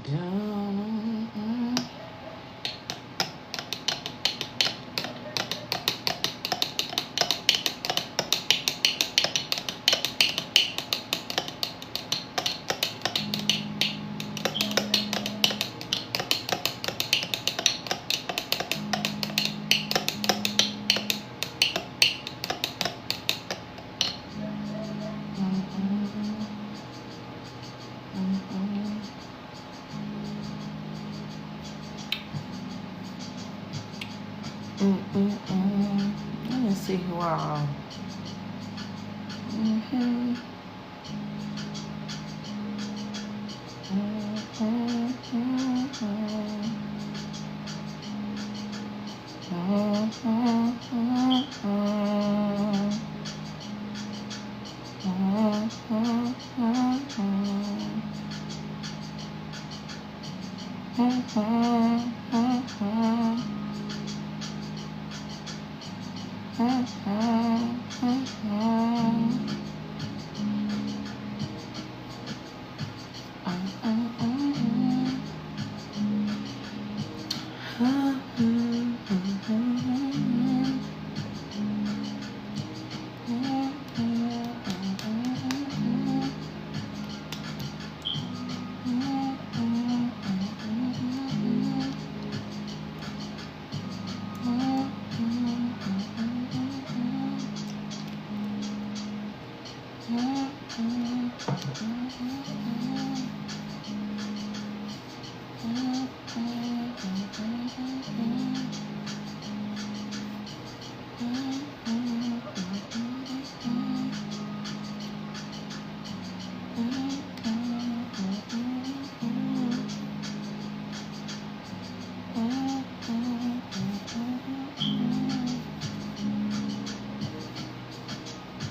Down. Let me see who all.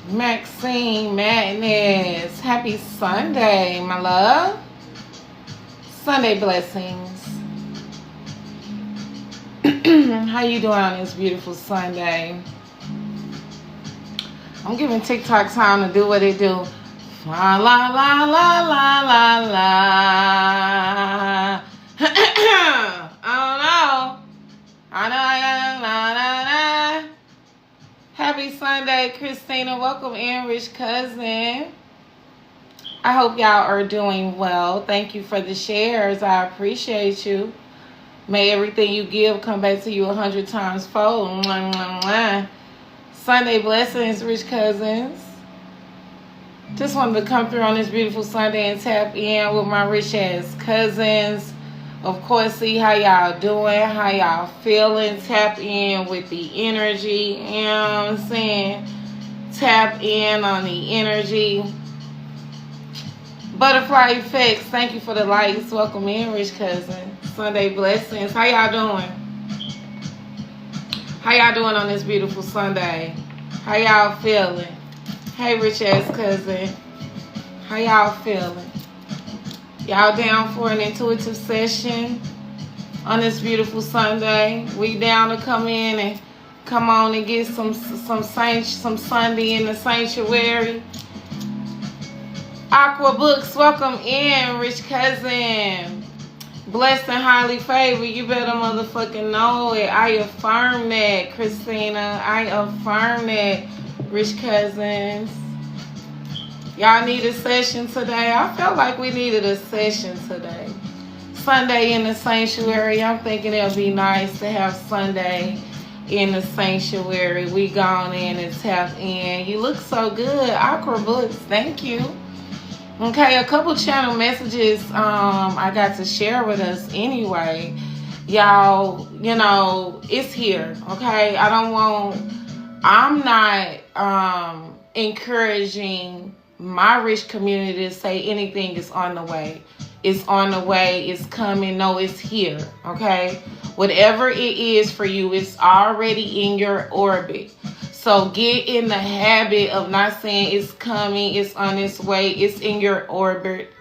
Maxine Madness, happy Sunday, my love. Sunday blessings. How you doing on this beautiful Sunday? I'm giving TikTok time to do what it do. La la la la la la la. I know. La. Happy Sunday, Christina. Welcome in, Rich Cousin. I hope y'all are doing well. Thank you for the shares. I appreciate you. May everything you give come back to you 100 times fold. Sunday blessings, Rich Cousins. Just wanted to come through on this beautiful Sunday and tap in with my rich ass cousins. Of course, see how y'all doing, how y'all feeling. Tap in with the energy, you know what I'm saying? Tap in on the energy. Butterfly effects, thank you for the likes. Welcome in, Rich Cousin. Sunday blessings. How y'all doing? How y'all doing on this beautiful Sunday? How y'all feeling? Hey, Rich ass cousin. How y'all feeling? Y'all down for an intuitive session on this beautiful Sunday? We down to come in and come on and get some Sunday in the sanctuary. Aqua Books, welcome in, Rich Cousin. Blessed and highly favored. You better motherfucking know it. I affirm that, Christina. I affirm that, Rich Cousins. Y'all need a session today? I felt like we needed a session today. Sunday in the sanctuary. I'm thinking it'll be nice to have Sunday in the sanctuary. We gone in and tap in. You look so good. Aqua Books, thank you. Okay, a couple channel messages I got to share with us anyway. Y'all, you know, it's here, okay? I'm not encouraging my rich community to say anything is on the way. It's on the way, it's coming, no, it's here, okay? Whatever it is for you, it's already in your orbit. So get in the habit of not saying it's coming, it's on its way, it's in your orbit,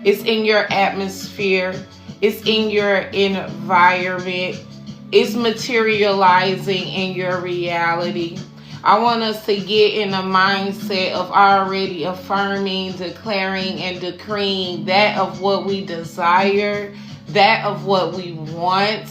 it's in your atmosphere, it's in your environment, it's materializing in your reality. I want us to get in the mindset of already affirming, declaring, and decreeing that of what we desire, that of what we want,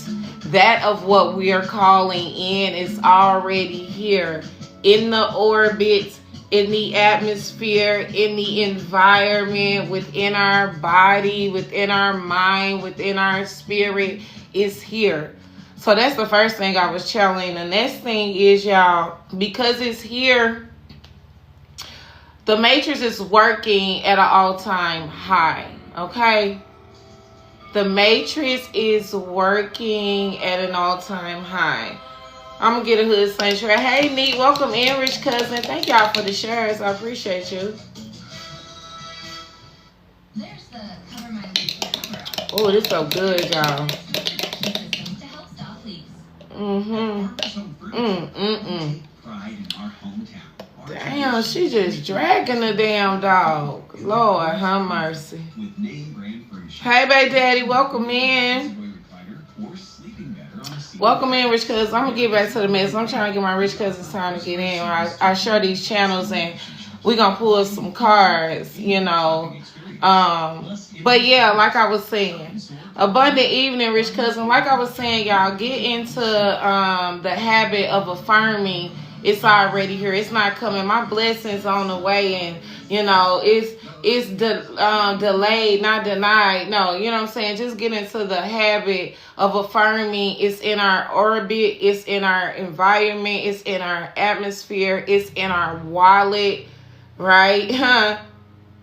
that of what we are calling in is already here in the orbit, in the atmosphere, in the environment, within our body, within our mind, within our spirit is here. So that's the first thing I was channeling. The next thing is, y'all, because it's here, the matrix is working at an all-time high, okay? The matrix is working at an all-time high. I'm going to get a hood sanctuary. Hey, Neat, welcome in, Rich Cousin. Thank y'all for the shares. I appreciate you. There's the cover my leaks cover. Oh, this so good, y'all. To help stop leaks. Damn, she just dragging the damn dog. Lord, have mercy. Hey, baby daddy, welcome in. Welcome in, Rich Cousins. I'm going to get back to the mess. I'm trying to get my Rich Cousins time to get in. I share these channels and we're going to pull some cards, you know. But yeah, like I was saying, abundant evening, Rich Cousin. Like I was saying, y'all, get into the habit of affirming it's already here. It's not coming. My blessings on the way, and you know, it's delayed, not denied. No, you know what I'm saying? Just get into the habit of affirming it's in our orbit, it's in our environment, it's in our atmosphere, it's in our wallet, right?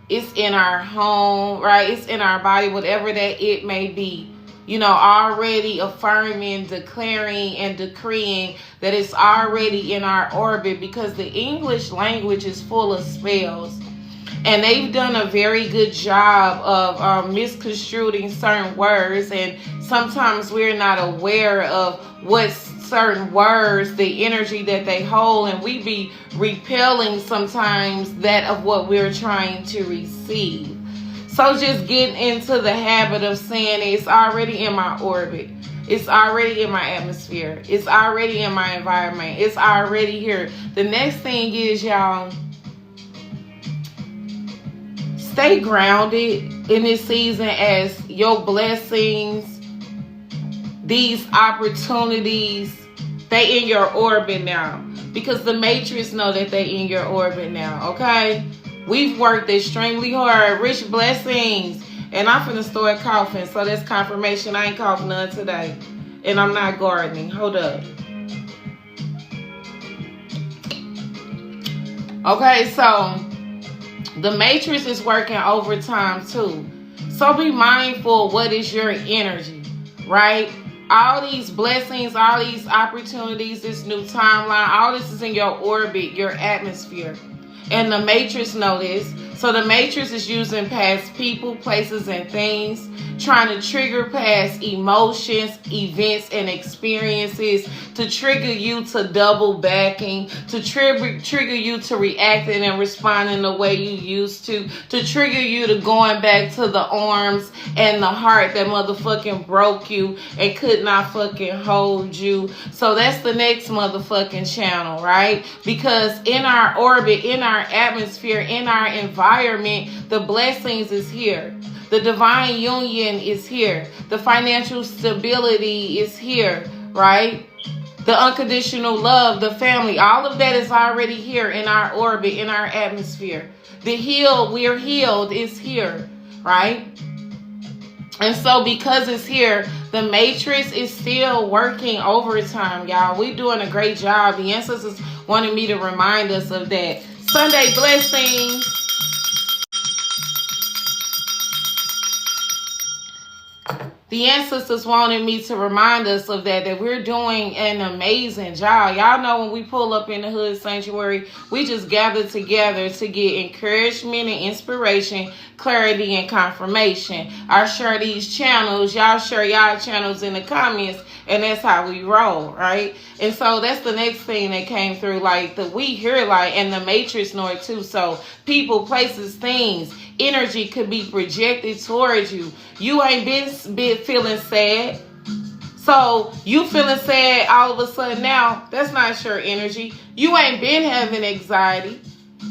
It's in our home, right? It's in our body, whatever that it may be. You know, already affirming, declaring, and decreeing that it's already in our orbit, because the English language is full of spells. And they've done a very good job of misconstruing certain words. And sometimes we're not aware of what certain words, the energy that they hold. And we be repelling sometimes that of what we're trying to receive. So just get into the habit of saying it's already in my orbit. It's already in my atmosphere. It's already in my environment. It's already here. The next thing is, y'all, stay grounded in this season as your blessings, these opportunities, they in your orbit now. Because the matrix know that they in your orbit now, okay? We've worked extremely hard. Rich blessings. And I'm finna start coughing. So that's confirmation. I ain't coughing none today. And I'm not gardening. Hold up. Okay, so the matrix is working overtime too. So be mindful of what is your energy, right? All these blessings, all these opportunities, this new timeline, all this is in your orbit, your atmosphere. And the matrix know this. So the matrix is using past people, places, and things, trying to trigger past emotions, events, and experiences to trigger you to double backing, to trigger you to reacting and responding the way you used to trigger you to going back to the arms and the heart that motherfucking broke you and could not fucking hold you. So that's the next motherfucking channel, right? Because in our orbit, in our atmosphere, in our environment, the blessings is here. The divine union is here. The financial stability is here, right? The unconditional love, the family, all of that is already here in our orbit, in our atmosphere. The healed, we're healed is here, right? And so because it's here, the matrix is still working overtime, y'all. We're doing a great job. The ancestors wanted me to remind us of that. Sunday blessings. The ancestors wanted me to remind us of that we're doing an amazing job. Y'all know when we pull up in the Hood Sanctuary, we just gather together to get encouragement and inspiration, clarity and confirmation. I share these channels. Y'all share y'all channels in the comments, and that's how we roll, right? And so that's the next thing that came through, like the we here, like, and the matrix know it too. So people, places, things, energy could be projected towards you. You ain't been feeling sad. So you feeling sad all of a sudden now, that's not your energy. You ain't been having anxiety.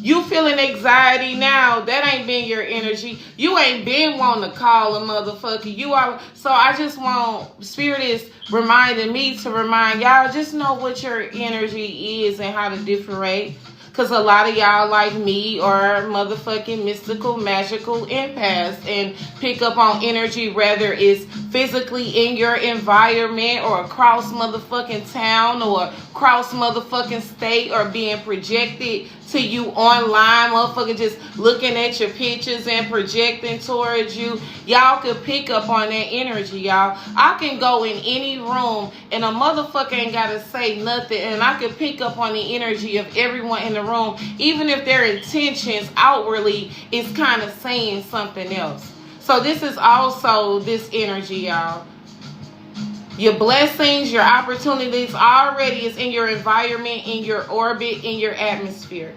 You feeling anxiety now, that ain't been your energy. You ain't been wanting to call a motherfucker. You are. So I just want, Spirit is reminding me to remind y'all, just know what your energy is and how to differentiate. Because a lot of y'all like me are motherfucking mystical, magical empaths and pick up on energy, whether it's physically in your environment or across motherfucking town or across motherfucking state or being projected to you online, motherfucker, just looking at your pictures and projecting towards you. Y'all could pick up on that energy, y'all. I can go in any room and a motherfucker ain't gotta say nothing, and I can pick up on the energy of everyone in the room, even if their intentions outwardly is kind of saying something else. So this is also this energy, y'all. Your blessings, your opportunities already is in your environment, in your orbit, in your atmosphere,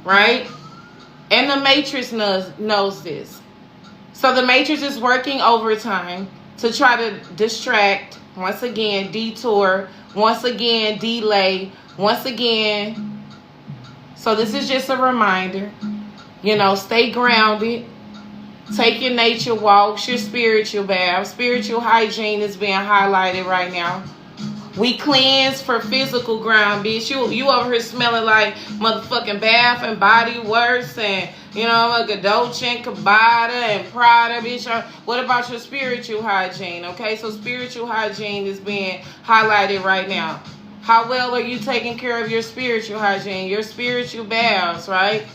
right? And the matrix knows this. So the matrix is working overtime to try to distract, once again, detour, once again, delay, once again. So this is just a reminder, you know, stay grounded. Take your nature walks, your spiritual baths. Spiritual hygiene is being highlighted right now. We cleanse for physical ground, bitch. You over here smelling like motherfucking Bath and Body Works and, you know, like a Dolce and Gabbana and Prada, bitch. What about your spiritual hygiene? Okay, so spiritual hygiene is being highlighted right now. How well are you taking care of your spiritual hygiene, your spiritual baths, right?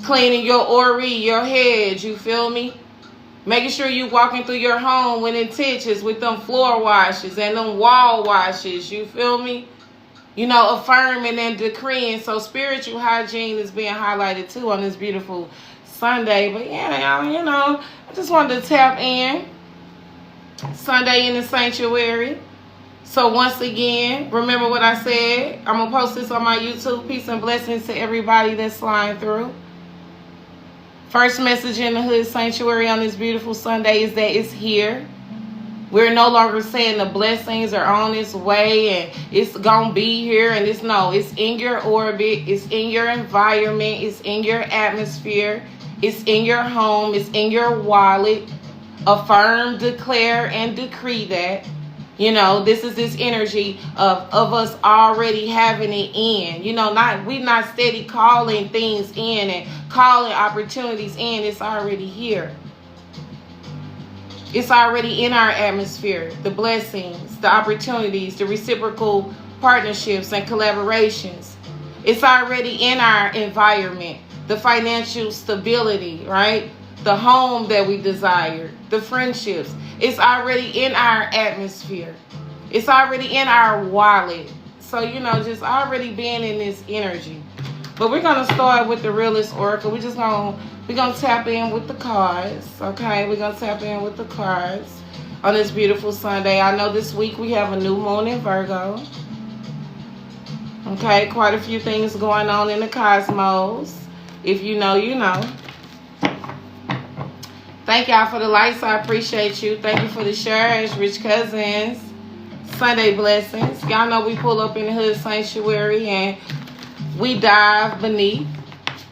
Cleaning your aura, your head, you feel me? Making sure you walking through your home with intentions, with them floor washes and them wall washes, you feel me? You know, affirming and decreeing. So spiritual hygiene is being highlighted too on this beautiful Sunday. But yeah, y'all, you know, I just wanted to tap in. Sunday in the sanctuary. So once again, remember what I said. I'm going to post this on my YouTube. Peace and blessings to everybody that's flying through. First message in the Hood Sanctuary on this beautiful Sunday is that it's here. We're no longer saying the blessings are on its way and it's going to be here. And it's no, it's in your orbit. It's in your environment. It's in your atmosphere. It's in your home. It's in your wallet. Affirm, declare, and decree that. You know, this is this energy of us already having it in. You know, we not steady calling things in and calling opportunities in. It's already here. It's already in our atmosphere. The blessings, the opportunities, the reciprocal partnerships and collaborations. It's already in our environment. The financial stability, right? The home that we desire. The friendships. It's already in our atmosphere. It's already in our wallet. So, you know, just already being in this energy. But we're going to start with the realest oracle. We're going to tap in with the cards. Okay, we're going to tap in with the cards on this beautiful Sunday. I know this week we have a new moon in Virgo. Okay, quite a few things going on in the cosmos. If you know, you know. Thank y'all for the likes. I appreciate you. Thank you for the shares, Rich Cousins. Sunday blessings. Y'all know we pull up in the Hood Sanctuary and we dive beneath.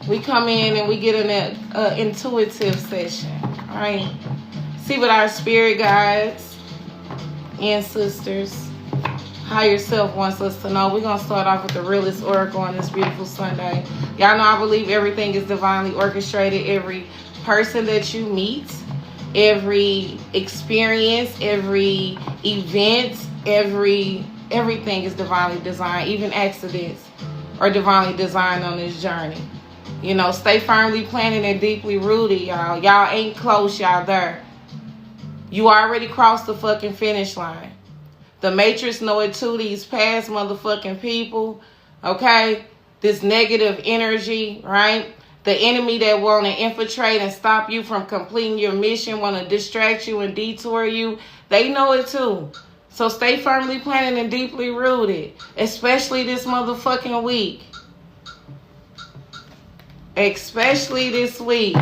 We come in and we get an intuitive session. All right. See what our spirit guides, ancestors, higher self wants us to know. We're going to start off with the realest oracle on this beautiful Sunday. Y'all know I believe everything is divinely orchestrated. Every person that you meet, every experience, every event, everything is divinely designed. Even accidents are divinely designed on this journey. You know, stay firmly planted and deeply rooted, y'all. Y'all ain't close, y'all there. You already crossed the fucking finish line. The Matrix know it too, these past motherfucking people, okay? This negative energy, right? The enemy that want to infiltrate and stop you from completing your mission, want to distract you and detour you, they know it too. So stay firmly planted and deeply rooted, especially this motherfucking week. Especially this week.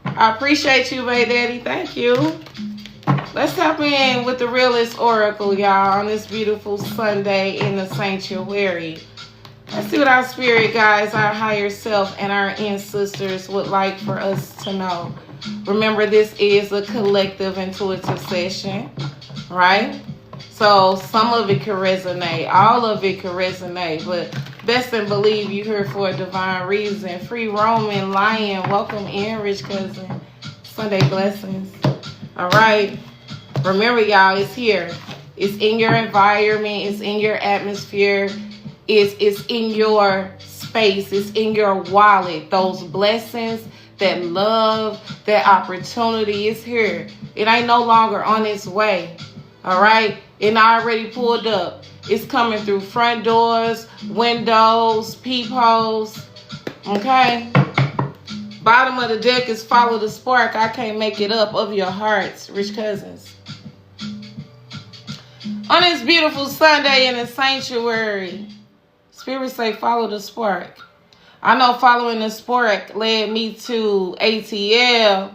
I appreciate you, baby daddy. Thank you. Let's tap in with the realest oracle, y'all, on this beautiful Sunday in the sanctuary. Let's see what our spirit guides, our higher self, and our ancestors would like for us to know. Remember, this is a collective intuitive session, right? So some of it can resonate, all of it can resonate, but best and believe you're here for a divine reason. Free Roman Lion, welcome in, rich cousin. Sunday blessings. All right. Remember, y'all, it's here. It's in your environment. It's in your atmosphere. It's in your space. It's in your wallet. Those blessings, that love, that opportunity is here. It ain't no longer on its way. All right? It already pulled up. It's coming through front doors, windows, peepholes. Okay? Bottom of the deck is follow the spark. I can't make it up of your hearts, rich cousins. On this beautiful Sunday in the sanctuary, Spirit say follow the spark. I know following the spark led me to ATL.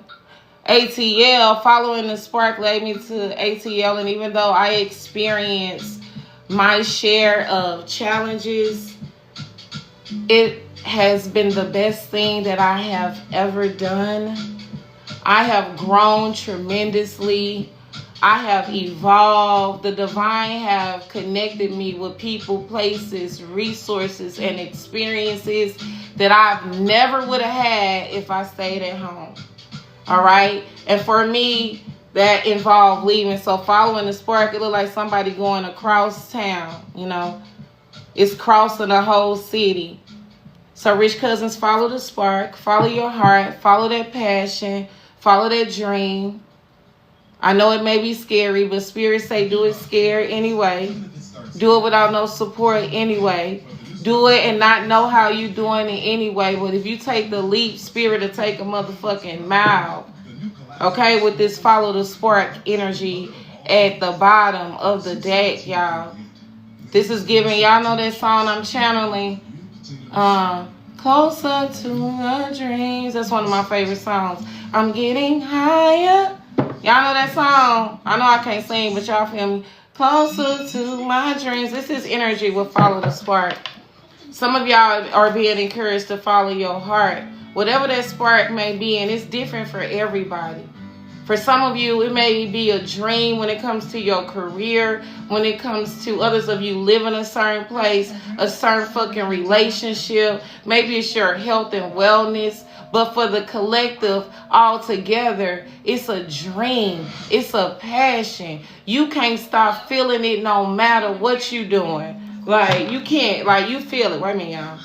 Following the spark led me to ATL. And even though I experienced my share of challenges, it has been the best thing that I have ever done. I have grown tremendously. I have evolved. The divine have connected me with people, places, resources, and experiences that I've never would have had if I stayed at home. All right? And for me, that involved leaving. So following the spark, it looked like somebody going across town, you know. It's crossing the whole city. So rich cousins, follow the spark, follow your heart, follow that passion, follow that dream. I know it may be scary, but Spirit say do it scared anyway. Do it without no support anyway. Do it and not know how you doing it anyway. But if you take the leap, Spirit will take a motherfucking mile. Okay, with this follow the spark energy at the bottom of the deck, y'all. This is giving, y'all know that song I'm channeling. Closer to my dreams. That's one of my favorite songs. I'm getting higher. Y'all know that song? I know I can't sing, but y'all feel me? Closer to my dreams. This is energy will follow the spark. Some of y'all are being encouraged to follow your heart. Whatever that spark may be, and it's different for everybody. For some of you, it may be a dream when it comes to your career, when it comes to others of you live in a certain place, a certain fucking relationship. Maybe it's your health and wellness. But for the collective all together, it's a dream. It's a passion. You can't stop feeling it no matter what you doing. Like, you can't. Like, you feel it. Wait a minute, y'all.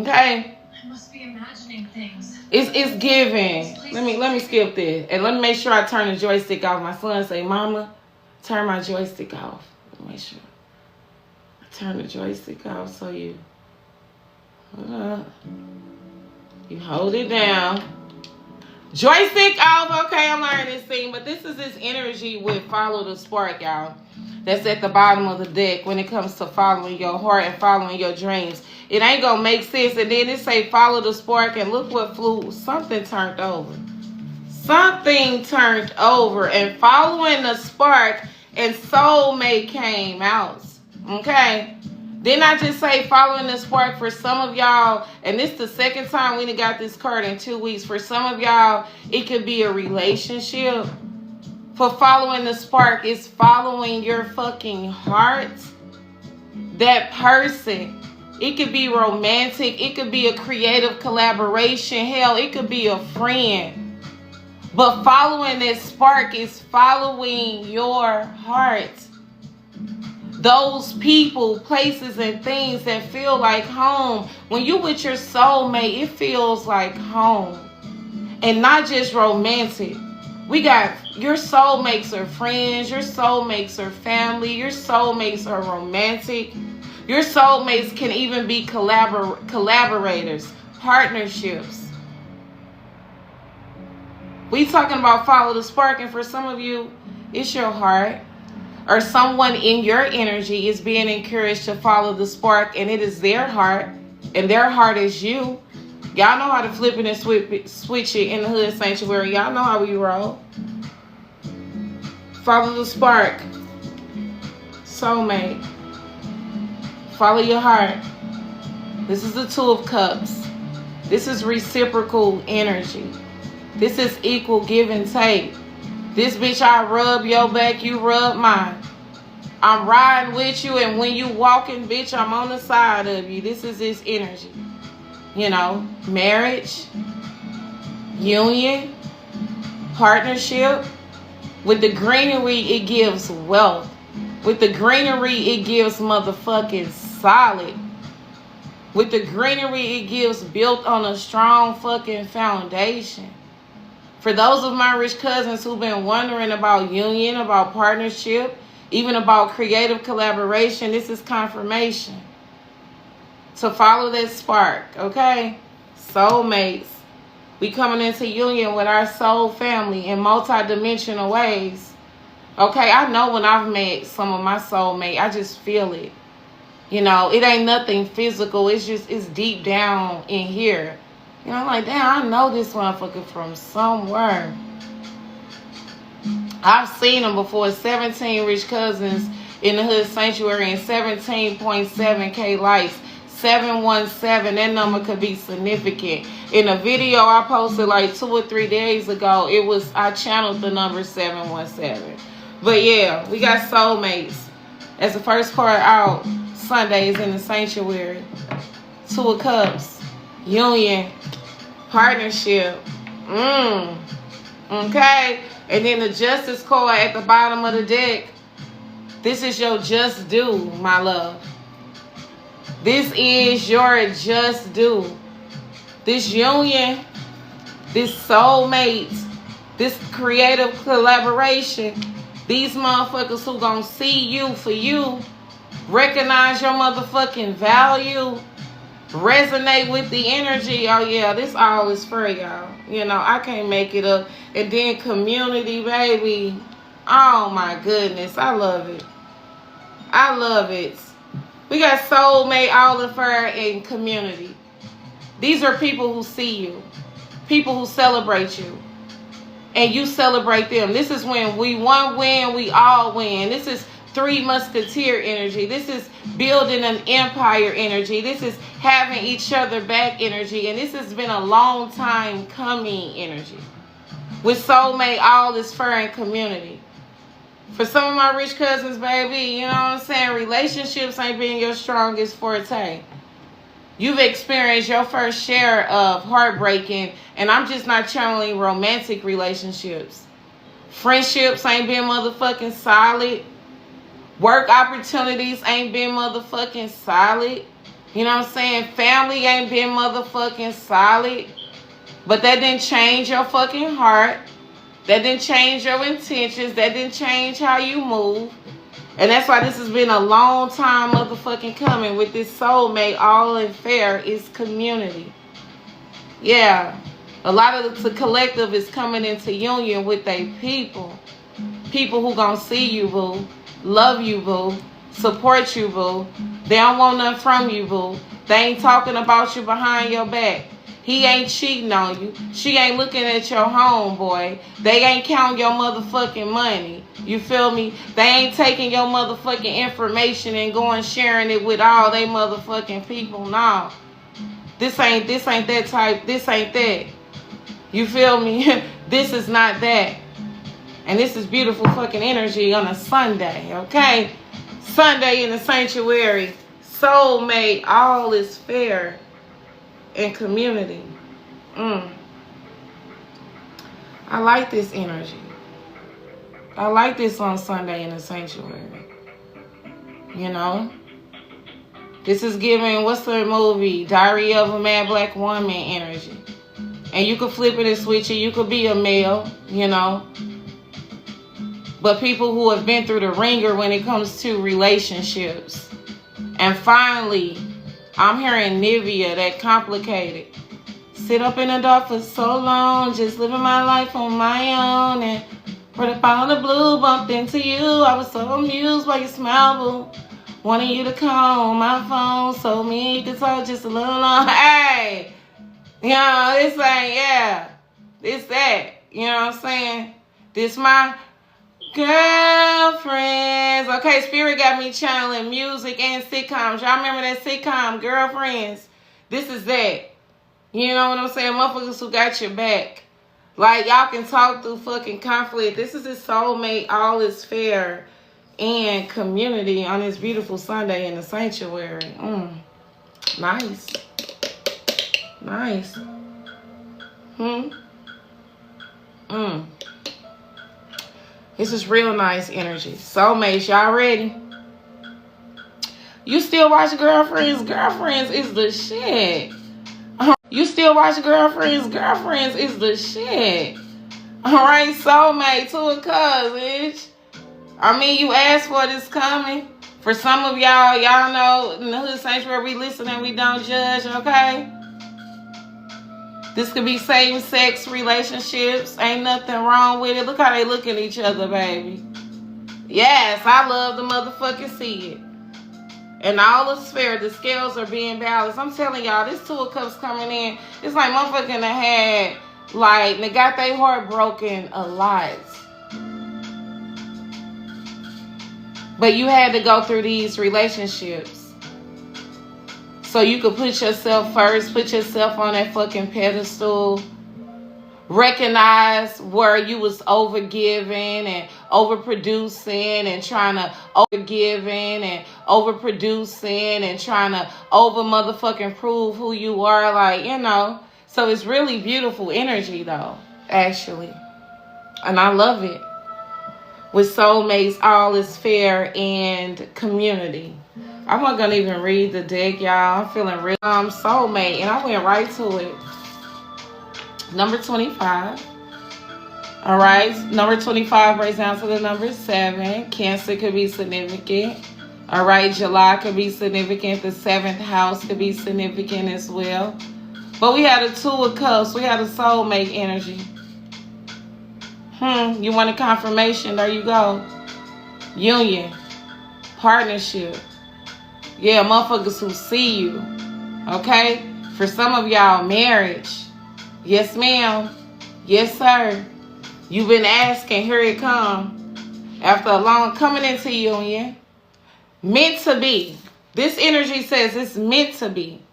Okay? I must be imagining things. It's giving. Let me skip this. And let me make sure I turn the joystick off. My son say, Mama, turn my joystick off. Let me make sure I turn the joystick off so you hold it down. Joystick off. Okay, I'm learning this thing. But this is this energy with follow the spark, y'all. That's at the bottom of the deck when it comes to following your heart and following your dreams. It ain't gonna make sense. And then it say follow the spark, and look what flew. Something turned over. Something turned over, and following the spark and soulmate came out. Okay? Didn't I just say following the spark for some of y'all? And this is the second time we done got this card in 2 weeks. For some of y'all, it could be a relationship. For following the spark, it's following your fucking heart. That person. It could be romantic. It could be a creative collaboration. Hell, it could be a friend. But following that spark is following your heart. Those people, places, and things that feel like home. When you with your soulmate, it feels like home. And not just romantic. We got your soulmates are friends. Your soulmates are family. Your soulmates are romantic. Your soulmates can even be collaborators, partnerships. We talking about follow the spark, and for some of you, it's your heart. Or someone in your energy is being encouraged to follow the spark, and it is their heart, and their heart is you. Y'all know how to flip it and switch it in the hood sanctuary. Y'all know how we roll. Follow the spark. Soulmate. Follow your heart. This is the Two of Cups. This is reciprocal energy. This is equal give and take. This bitch, I rub your back, you rub mine. I'm riding with you, and when you walking, bitch, I'm on the side of you. This is this energy. You know, marriage, union, partnership. With the greenery, it gives wealth. With the greenery, it gives motherfucking solid. With the greenery, it gives built on a strong fucking foundation. For those of my rich cousins who've been wondering about union, about partnership, even about creative collaboration, this is confirmation. To follow that spark, okay? Soulmates. We coming into union with our soul family in multi-dimensional ways. Okay, I know when I've met some of my soulmates, I just feel it. You know, it ain't nothing physical. It's just, it's deep down in here. You know, I'm like, damn, I know this motherfucker from somewhere. I've seen them before. 17 rich cousins in the Hood Sanctuary and 17.7K likes. 717, that number could be significant. In a video I posted like 2 or 3 days ago, I channeled the number 717. But yeah, we got soulmates. As the first card out, Sundays in the Sanctuary. 2 of Cups, union, partnership. Okay. And then the Justice card at the bottom of the deck. This is your just due, my love. This is your just due. This union, this soulmate, this creative collaboration, these motherfuckers who gonna see you for you, recognize your motherfucking value, resonate with the energy. Oh yeah, this all is for y'all. You know, I can't make it up. And then community, baby. Oh my goodness, I love it. I love it. We got soulmate, all of her, and community. These are people who see you. People who celebrate you. And you celebrate them. This is when we one win, we all win. This is Three Musketeer energy. This is building an empire energy. This is having each other back energy. And this has been a long time coming energy. With soulmate, all is fur and community. For some of my rich cousins, baby, you know what I'm saying? Relationships ain't been your strongest forte. You've experienced your first share of heartbreaking, and I'm just not channeling romantic relationships. Friendships ain't been motherfucking solid. Work opportunities ain't been motherfucking solid. You know what I'm saying? Family ain't been motherfucking solid. But that didn't change your fucking heart. That didn't change your intentions. That didn't change how you move. And that's why this has been a long time motherfucking coming with this soulmate. All in fair is community. Yeah. A lot of the collective is coming into union with their people. People who gonna see you, boo. Love you, boo. Support you, boo. They don't want nothing from you, boo. They ain't talking about you behind your back. He ain't cheating on you. She ain't looking at your homeboy. They ain't counting your motherfucking money. You feel me? They ain't taking your motherfucking information and going sharing it with all they motherfucking people. No. This ain't that type. This ain't that. You feel me? This is not that. And this is beautiful fucking energy on a Sunday, okay? Sunday in the Sanctuary. Soulmate, all is fair. And community. I like this energy. I like this on Sunday in the Sanctuary. You know? This is giving, what's the movie? Diary of a Mad Black Woman energy. And you could flip it and switch it. You could be a male, you know? But people who have been through the ringer when it comes to relationships. And finally, I'm hearing Nivea, that complicated. Sit up in the dark for so long, just living my life on my own. And when I found the blue, bumped into you. I was so amused by your smile, boo. Wanting you to call on my phone so me you could talk just a little long. Hey! You know, this ain't, yeah. This that. You know what I'm saying? This my Girlfriends. Okay, Spirit got me channeling music and sitcoms. Y'all remember that sitcom, Girlfriends? This is that. You know what I'm saying? Motherfuckers who got your back. Like, y'all can talk through fucking conflict. This is his soulmate, all is fair, and community on this beautiful Sunday in the sanctuary. Nice. Nice. This is real nice energy. Soulmates, y'all ready? You still watch Girlfriends? Girlfriends is the shit. You still watch Girlfriends? Girlfriends is the shit. Alright, soulmate, 2 of Cups, bitch. I mean, you asked for this coming. For some of y'all, y'all know in the Hood Sanctuary, we listen and we don't judge, okay? This could be same-sex relationships. Ain't nothing wrong with it. Look how they look at each other, baby. Yes, I love to motherfucking see it. And all is fair. The scales are being balanced. I'm telling y'all, this 2 of Cups coming in. It's like motherfucking had, like, they got their heart broken a lot. But you had to go through these relationships. So you could put yourself first, put yourself on that fucking pedestal. Recognize where you was overgiving and overproducing and trying to overgiving and overproducing and trying to over motherfucking prove who you are. Like, you know. So it's really beautiful energy though, actually. And I love it. With soulmates, all is fair and community. I'm not gonna even read the deck, y'all. I'm feeling real soulmate, and I went right to it. Number 25. All right, number 25 breaks down to the number 7. Cancer could be significant. All right, July could be significant. The 7th house could be significant as well. But we had a 2 of Cups. We had a soulmate energy. You want a confirmation? There you go. Union. Partnership. Yeah, motherfuckers who see you. Okay? For some of y'all, marriage. Yes, ma'am. Yes, sir. You've been asking. Here it come. After a long coming into union. Meant to be. This energy says it's meant to be.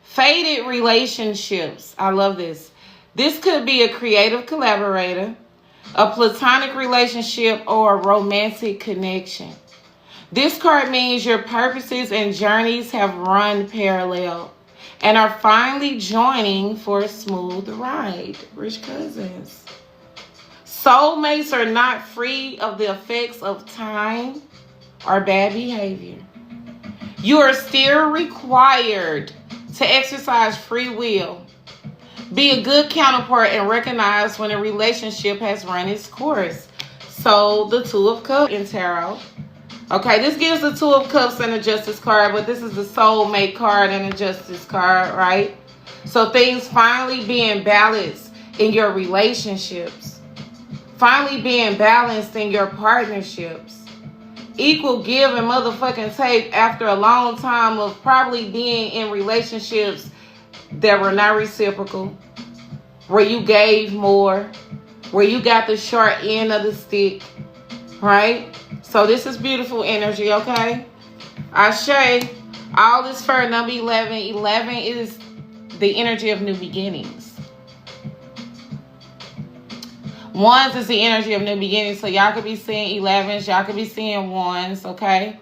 Faded relationships. I love this. This could be a creative collaborator, a platonic relationship, or a romantic connection. This card means your purposes and journeys have run parallel and are finally joining for a smooth ride. Rich cousins. Soulmates are not free of the effects of time or bad behavior. You are still required to exercise free will. Be a good counterpart and recognize when a relationship has run its course. So the 2 of Cups in tarot. Okay, this gives the 2 of Cups and a Justice card, but this is the soulmate card and a Justice card, right? So things finally being balanced in your relationships. Finally being balanced in your partnerships. Equal give and motherfucking take after a long time of probably being in relationships that were not reciprocal, where you gave more, where you got the short end of the stick, right? So this is beautiful energy, okay? Ashe, all is for number 11. 11 is the energy of new beginnings. Ones is the energy of new beginnings, so y'all could be seeing 11s, y'all could be seeing ones, okay?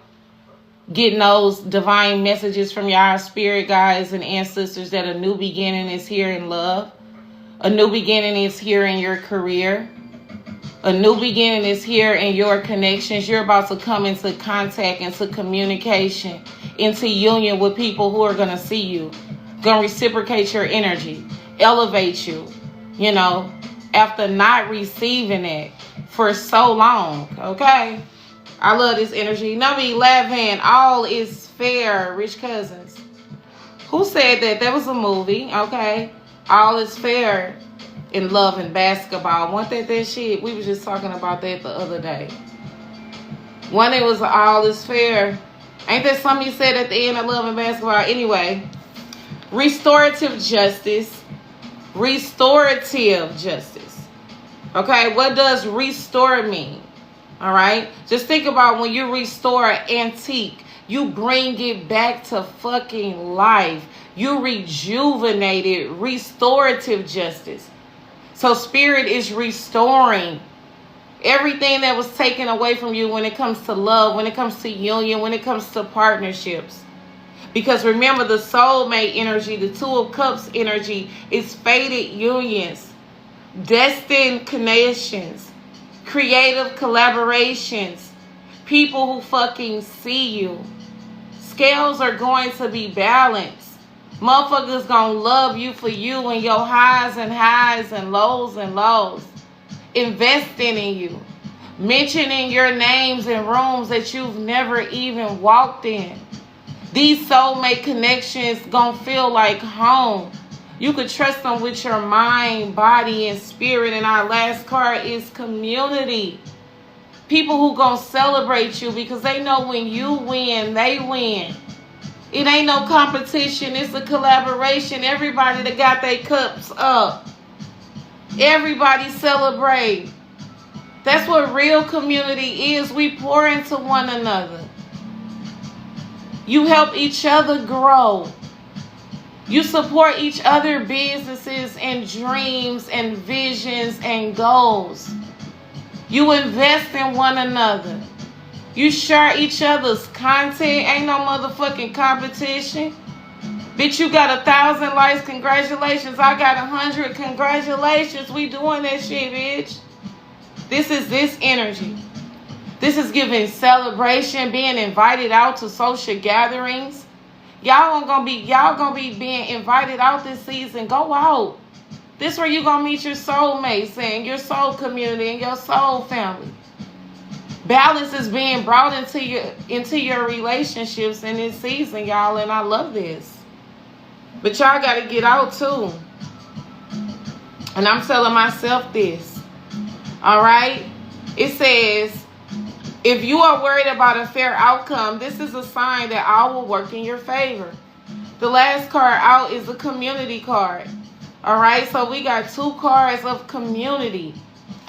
Getting those divine messages from y'all spirit guides and ancestors that a new beginning is here in love. A new beginning is here in your career. A new beginning is here in your connections. You're about to come into contact, into communication, into union with people who are going to see you, going to reciprocate your energy, elevate you, you know, after not receiving it for so long, okay? I love this energy. Number 11, all is fair, rich cousins. Who said that? That was a movie, okay? All is fair in love and basketball. Wasn't that shit? We were just talking about that the other day. One, it was all is fair. Ain't that something you said at the end of love and basketball? Anyway, restorative justice. Restorative justice. Okay, what does restore mean? All right? Just think about when you restore an antique, you bring it back to fucking life. You rejuvenate it, restorative justice. So spirit is restoring everything that was taken away from you when it comes to love, when it comes to union, when it comes to partnerships. Because remember, the soulmate energy, the Two of Cups energy is fated unions, destined connections, creative collaborations, people who fucking see you. Scales are going to be balanced. Motherfuckers gonna love you for you and your highs and lows. Investing in you. Mentioning your names in rooms that you've never even walked in. These soulmate connections gonna feel like home. You could trust them with your mind, body, and spirit. And our last card is community. People who gonna celebrate you because they know when you win, they win. It ain't no competition. It's a collaboration. Everybody that got their cups up. Everybody celebrate. That's what real community is. We pour into one another. You help each other grow. You support each other businesses and dreams and visions and goals. You invest in one another. You share each other's content. Ain't no motherfucking competition. Bitch, you got 1,000 likes. Congratulations. I got 100. Congratulations. We doing that shit, bitch. This is this energy. This is giving celebration, being invited out to social gatherings. Y'all gonna be being invited out this season. Go out. This where you gonna meet your soulmates and your soul community and your soul family. Balance is being brought into your relationships in this season, y'all, and I love this. But y'all gotta get out too. And I'm telling myself this. All right? It says, if you are worried about a fair outcome, this is a sign that I will work in your favor. The last card out is a community card. All right, so we got 2 cards of community,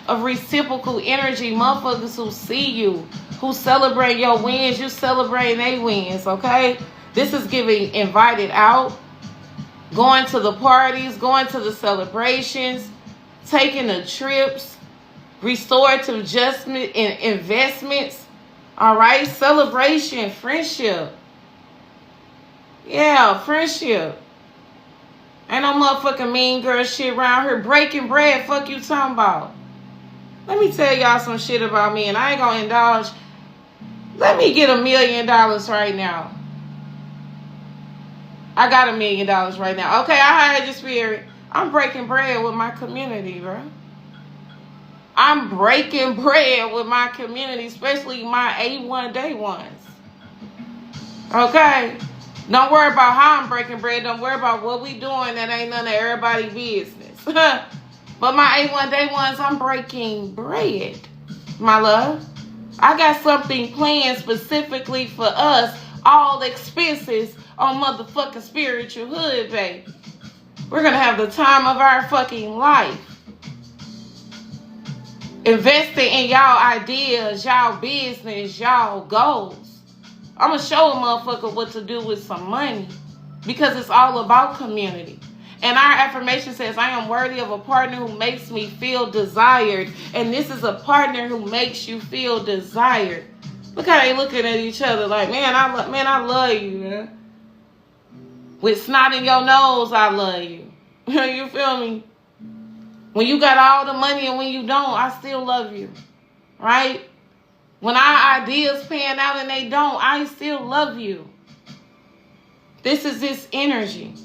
of reciprocal energy, motherfuckers who see you, who celebrate your wins, you celebrate their wins, okay? This is giving invited out, going to the parties, going to the celebrations, taking the trips, restorative adjustment and investments. All right, celebration, friendship. Yeah, friendship. Ain't no motherfucking mean girl shit around here. Breaking bread, fuck you talking about. Let me tell y'all some shit about me, and I ain't gonna indulge. Let me get $1 million right now. I got $1 million right now. Okay, I heard your spirit. I'm breaking bread with my community, bro. I'm breaking bread with my community, especially my A1 day ones. Okay? Don't worry about how I'm breaking bread. Don't worry about what we doing. That ain't none of everybody's business. But my A1 day ones, I'm breaking bread, my love. I got something planned specifically for us. All expenses on motherfucking spiritual hood, baby. We're going to have the time of our fucking life. Investing in y'all ideas, y'all business, y'all goals. I'm going to show a motherfucker what to do with some money. Because it's all about community. And our affirmation says, I am worthy of a partner who makes me feel desired. And this is a partner who makes you feel desired. Look how they looking at each other like, man, I love you, man. With snot in your nose, I love you. You feel me? When you got all the money and when you don't, I still love you. Right? When our ideas pan out and they don't, I still love you. This is this energy.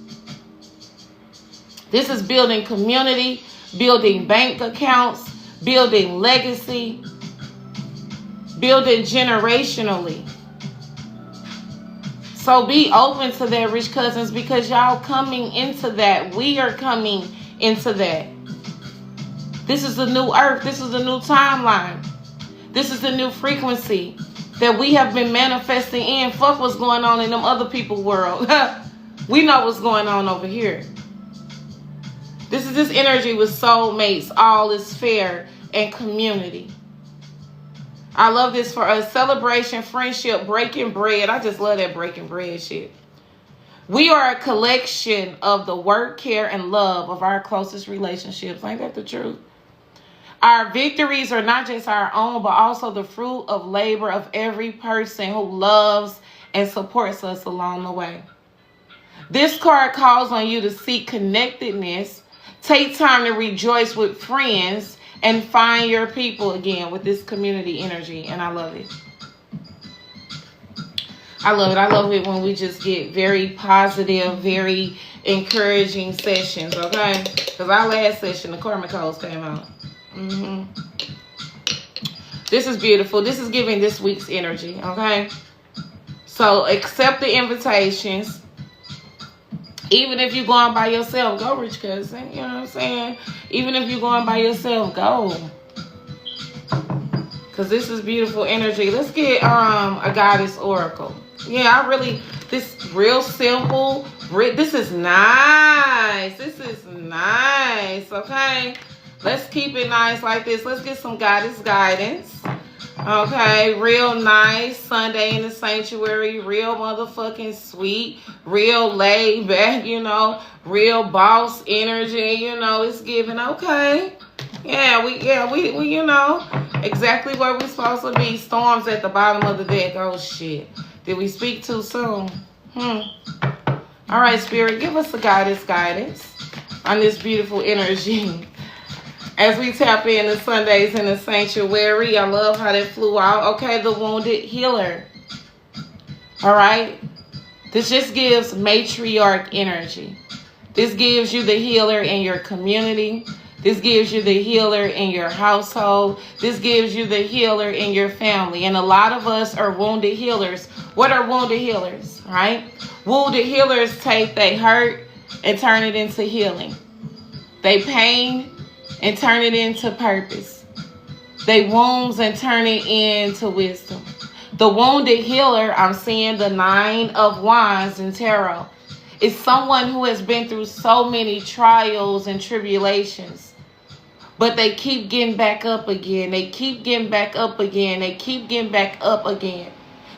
This is building community, building bank accounts, building legacy, building generationally. So be open to that, rich cousins, because y'all coming into that. We are coming into that. This is the new earth. This is the new timeline. This is the new frequency that we have been manifesting in. Fuck what's going on in them other people's world. We know what's going on over here. This is this energy with soulmates. All is fair and community. I love this for us. Celebration, friendship, breaking bread. I just love that breaking bread shit. We are a collection of the work, care, and love of our closest relationships. Ain't that the truth? Our victories are not just our own, but also the fruit of labor of every person who loves and supports us along the way. This card calls on you to seek connectedness, take time to rejoice with friends, and find your people again with this community energy. And I love it. I love it. I love it when we just get very positive, very encouraging sessions, okay? Because our last session, the karma codes came out. This is beautiful. This is giving this week's energy, okay? So accept the invitations. Even if you're going by yourself, go, rich cousin. You know what I'm saying? Even if you're going by yourself, go. Because this is beautiful energy. Let's get a goddess oracle. Yeah, this real simple. This is nice. This is nice, okay? Let's keep it nice like this. Let's get some goddess guidance. Okay, real nice. Sunday in the sanctuary. Real motherfucking sweet. Real laid back, you know. Real boss energy, you know. It's giving, okay. Yeah, we you know, exactly where we're supposed to be. Storms at the bottom of the deck. Oh, shit. Did we speak too soon? All right, Spirit, give us a goddess guidance on this beautiful energy. As we tap into Sundays in the sanctuary, I love how that flew out. Okay, the wounded healer. All right. This just gives matriarch energy. This gives you the healer in your community. This gives you the healer in your household. This gives you the healer in your family. And a lot of us are wounded healers. What are wounded healers, right? Wounded healers take they hurt and turn it into healing. They pain and turn it into purpose. They wounds and turn it into wisdom. The wounded healer, I'm seeing the 9 of Wands in tarot, is someone who has been through so many trials and tribulations, but they keep getting back up again. They keep getting back up again. They keep getting back up again.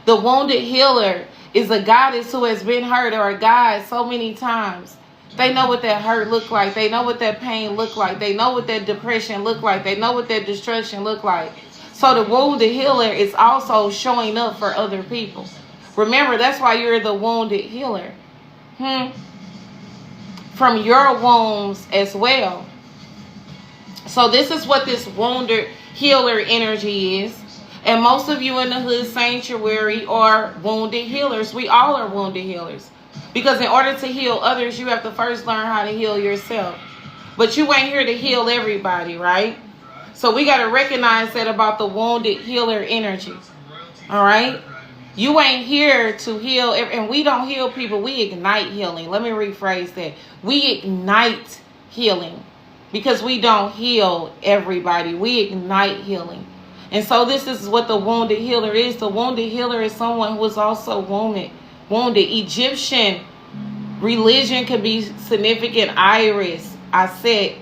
The wounded healer is a goddess who has been hurt, or a god, so many times. They know what that hurt look like. They know what that pain look like. They know what that depression look like. They know what that destruction look like. So the wounded healer is also showing up for other people. Remember, that's why you're the wounded healer. From your wounds as well. So this is what this wounded healer energy is. And most of you in the Hood Sanctuary are wounded healers. We all are wounded healers. Because in order to heal others, you have to first learn how to heal yourself. But you ain't here to heal everybody, right? So we got to recognize that about the wounded healer energy. All right? You ain't here to heal. And we don't heal people. We ignite healing. Let me rephrase that. We ignite healing. Because we don't heal everybody. We ignite healing. And so this is what the wounded healer is. The wounded healer is someone who is also wounded. Egyptian religion could be significant. Iris, Aset,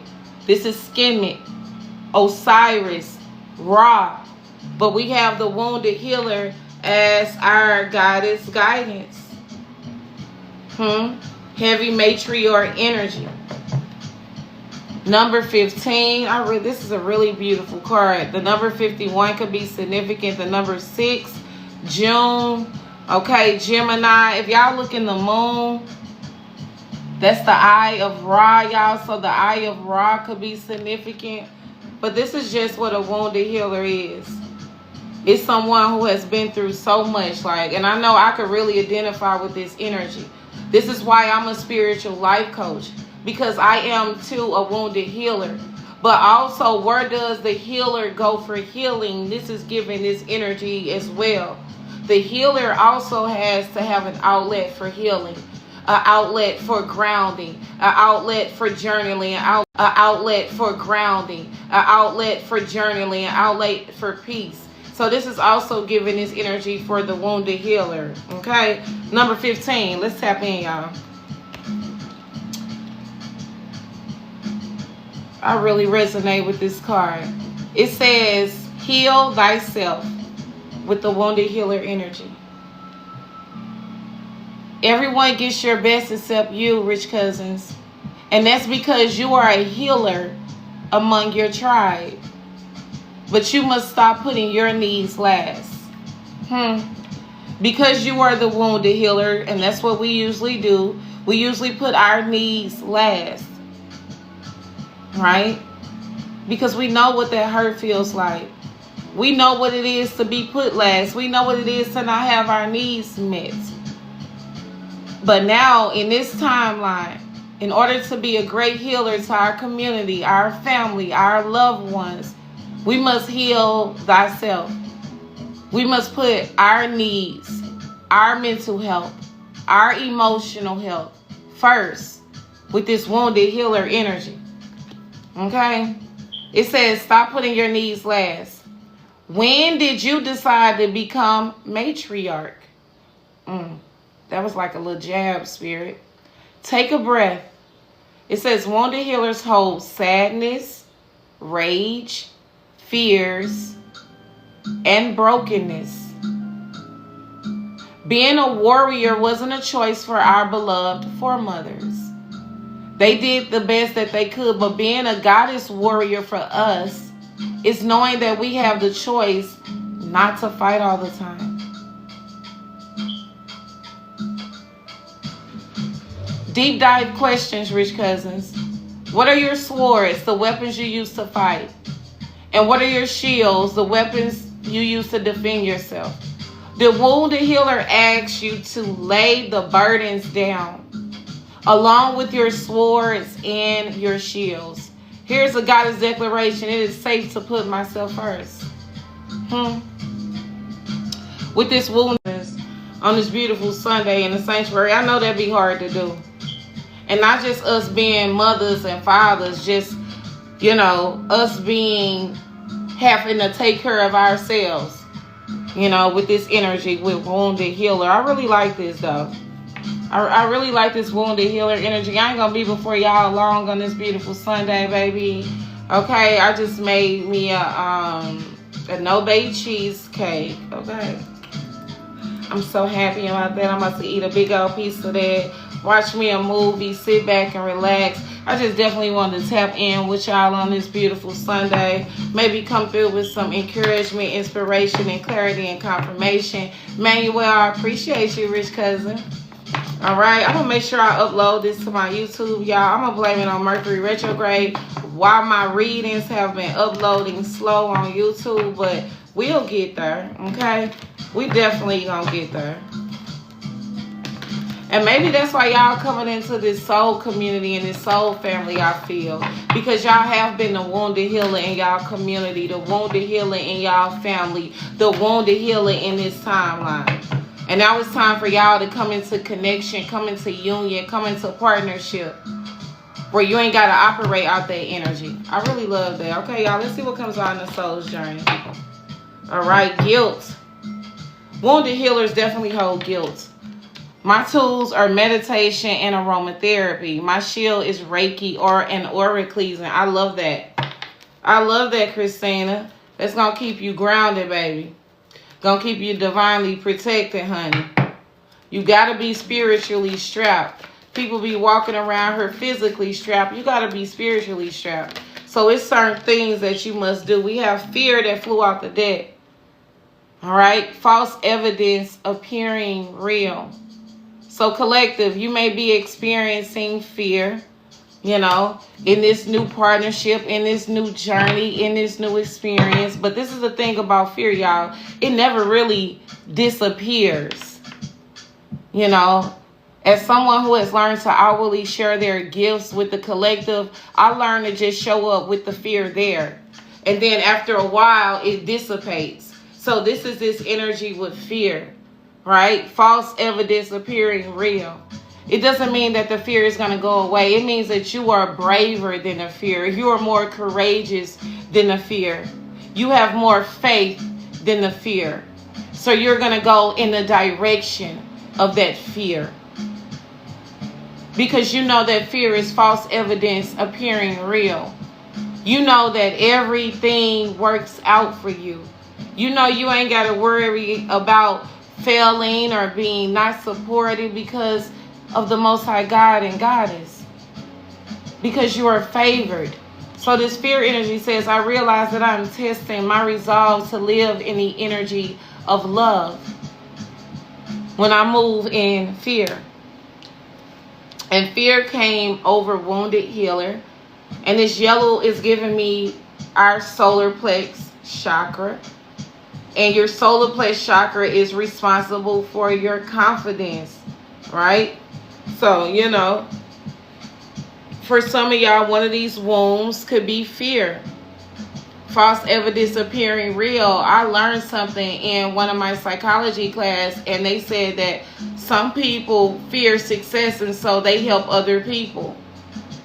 this is Skemet, Osiris, Ra. But we have the wounded healer as our goddess guidance. Heavy matriarch energy. Number 15. This is a really beautiful card. The number 51 could be significant. The number 6, June. Okay, Gemini. If y'all look in the moon, that's the eye of Ra, y'all. So the eye of Ra could be significant. But this is just what a wounded healer is. It's someone who has been through so much. And I know I could really identify with this energy. This is why I'm a spiritual life coach. Because I am, too, a wounded healer. But also, where does the healer go for healing? This is giving this energy as well. The healer also has to have an outlet for healing, an outlet for grounding, an outlet for journaling, an outlet for grounding, an outlet for journaling, an outlet for peace. So this is also giving this energy for the wounded healer. Okay, number 15. Let's tap in, y'all. I really resonate with this card. It says, heal thyself. with the wounded healer energy. Everyone gets your best except you, rich cousins. And that's because you are a healer among your tribe. But you must stop putting your needs last. Because you are the wounded healer, and that's what we usually do. We usually put our needs last. Right? Because we know what that hurt feels like. We know what it is to be put last. We know what it is to not have our needs met. But now, in this timeline, in order to be a great healer to our community, our family, our loved ones, we must heal thyself. We must put our needs, our mental health, our emotional health first with this wounded healer energy. Okay? It says, stop putting your needs last. When did you decide to become matriarch? That was like a little jab, spirit. Take a breath. It says wounded healers hold sadness, rage, fears, and brokenness. Being a warrior wasn't a choice for our beloved foremothers. They did the best that they could, but being a goddess warrior for us is knowing that we have the choice not to fight all the time. Deep dive questions, rich cousins. What are your swords, the weapons you use to fight? And what are your shields, the weapons you use to defend yourself? The wounded healer asks you to lay the burdens down, along with your swords and your shields. Here's a goddess declaration. It is safe to put myself first. With this woundedness on this beautiful Sunday in the sanctuary, I know that'd be hard to do. And not just us being mothers and fathers, just, us having to take care of ourselves, with this energy, with wounded healer. I really like this, though. I really like this wounded healer energy. I ain't going to be before y'all long on this beautiful Sunday, baby. Okay, I just made me a no-bake cheesecake, okay? I'm so happy about that. I'm about to eat a big old piece of that. Watch me a movie, sit back and relax. I just definitely wanted to tap in with y'all on this beautiful Sunday. Maybe come through with some encouragement, inspiration, and clarity and confirmation. Manuel, I appreciate you, rich cousin. All right, I'm going to make sure I upload this to my YouTube, y'all. I'm going to blame it on Mercury retrograde while my readings have been uploading slow on YouTube, but we'll get there, okay? We definitely going to get there. And maybe that's why y'all coming into this soul community and this soul family, I feel. Because y'all have been the wounded healer in y'all community, the wounded healer in y'all family, the wounded healer in this timeline. And now it's time for y'all to come into connection, come into union, come into partnership, where you ain't got to operate out that energy. I really love that. Okay, y'all, let's see what comes out in the soul's journey. All right, guilt. Wounded healers definitely hold guilt. My tools are meditation and aromatherapy. My shield is Reiki or an aura cleansing. I love that. I love that, Christina. That's going to keep you grounded, baby. Going to keep you divinely protected, honey. You got to be spiritually strapped. People be walking around here physically strapped. You got to be spiritually strapped. So it's certain things that you must do. We have fear that flew out the deck. All right? False evidence appearing real. So collective, you may be experiencing fear, in this new partnership, in this new journey, in this new experience. But this is the thing about fear, y'all. It never really disappears. As someone who has learned to outwardly share their gifts with the collective, I learned to just show up with the fear there. And then after a while, it dissipates. So this is this energy with fear. Right? False evidence appearing real. It doesn't mean that the fear is going to go away. It means that you are braver than the fear. You are more courageous than the fear. You have more faith than the fear. So you're going to go in the direction of that fear. Because you know that fear is false evidence appearing real. You know that everything works out for you. You know you ain't got to worry about failing or being not supported because of the Most High God and Goddess. Because you are favored. So this fear energy says, I realize that I'm testing my resolve to live in the energy of love when I move in fear. And fear came over wounded healer. And this yellow is giving me our solar plex chakra. And your solar plex chakra is responsible for your confidence, right? So, you know, for some of y'all, one of these wounds could be fear. False evidence appearing real. I learned something in one of my psychology class, and they said that some people fear success, and so they help other people.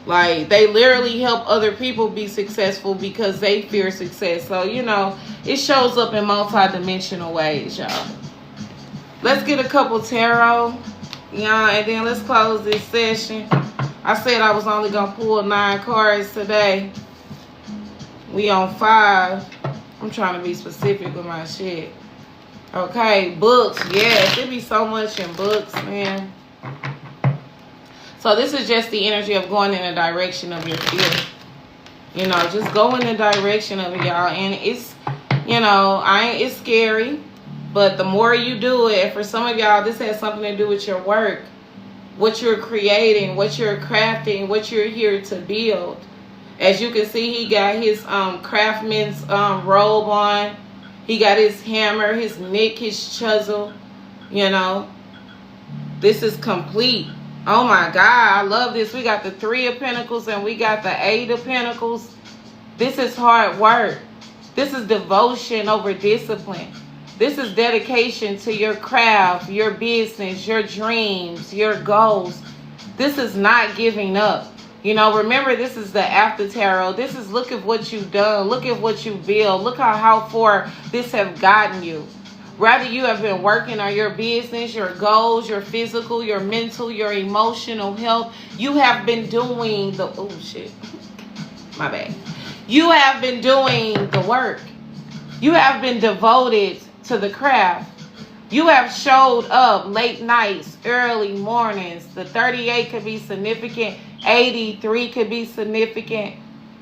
Like, they literally help other people be successful because they fear success. So, you know, it shows up in multi-dimensional ways, y'all. Let's get a couple tarot, y'all, and then let's close this session. I said I was only going to pull 9 cards today. We on 5. I'm trying to be specific with my shit. Okay, books. Yes, there be so much in books, man. So this is just the energy of going in the direction of your fear. You know, just go in the direction of it, y'all. And it's, you know, it's scary. But the more you do it, for some of y'all, this has something to do with your work. What you're creating, what you're crafting, what you're here to build. As you can see, he got his craftsman's robe on. He got his hammer, his nick, his chisel. You know, this is complete. Oh my God, I love this. We got the 3 of Pentacles and we got the 8 of Pentacles. This is hard work. This is devotion over discipline. This is dedication to your craft, your business, your dreams, your goals. This is not giving up. You know, remember, this is the after tarot. This is look at what you've done. Look at what you built. Look how far this have gotten you. Rather, you have been working on your business, your goals, your physical, your mental, your emotional health. You have been doing the, oh shit, my bad. You have been doing the work. You have been devoted to the craft. You have showed up late nights, early mornings. The 38 could be significant. 83 could be significant.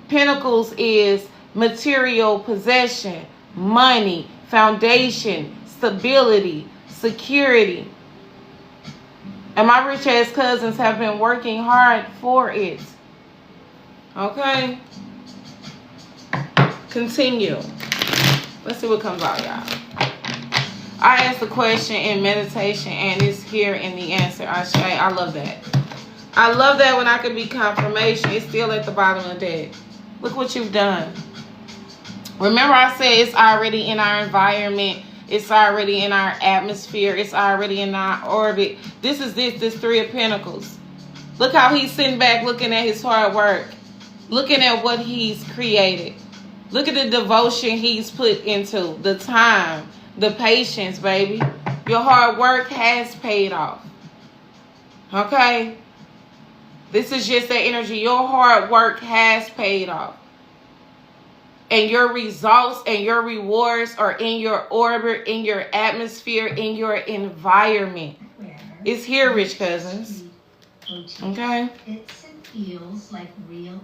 Pentacles is material possession, money, foundation, stability, security. And my rich ass cousins have been working hard for it. Okay? Continue. Let's see what comes out, y'all. I asked the question in meditation and it's here in the answer. I love that. I love that when I can be confirmation. It's still at the bottom of the deck. Look what you've done. Remember I said it's already in our environment. It's already in our atmosphere. It's already in our orbit. This 3 of Pentacles. Look how he's sitting back looking at his hard work. Looking at what he's created. Look at the devotion he's put into. The time. The patience, baby. Your hard work has paid off. Okay? This is just that energy. Your hard work has paid off. And your results and your rewards are in your orbit, in your atmosphere, in your environment. It's here, rich cousins. Okay? It feels like real.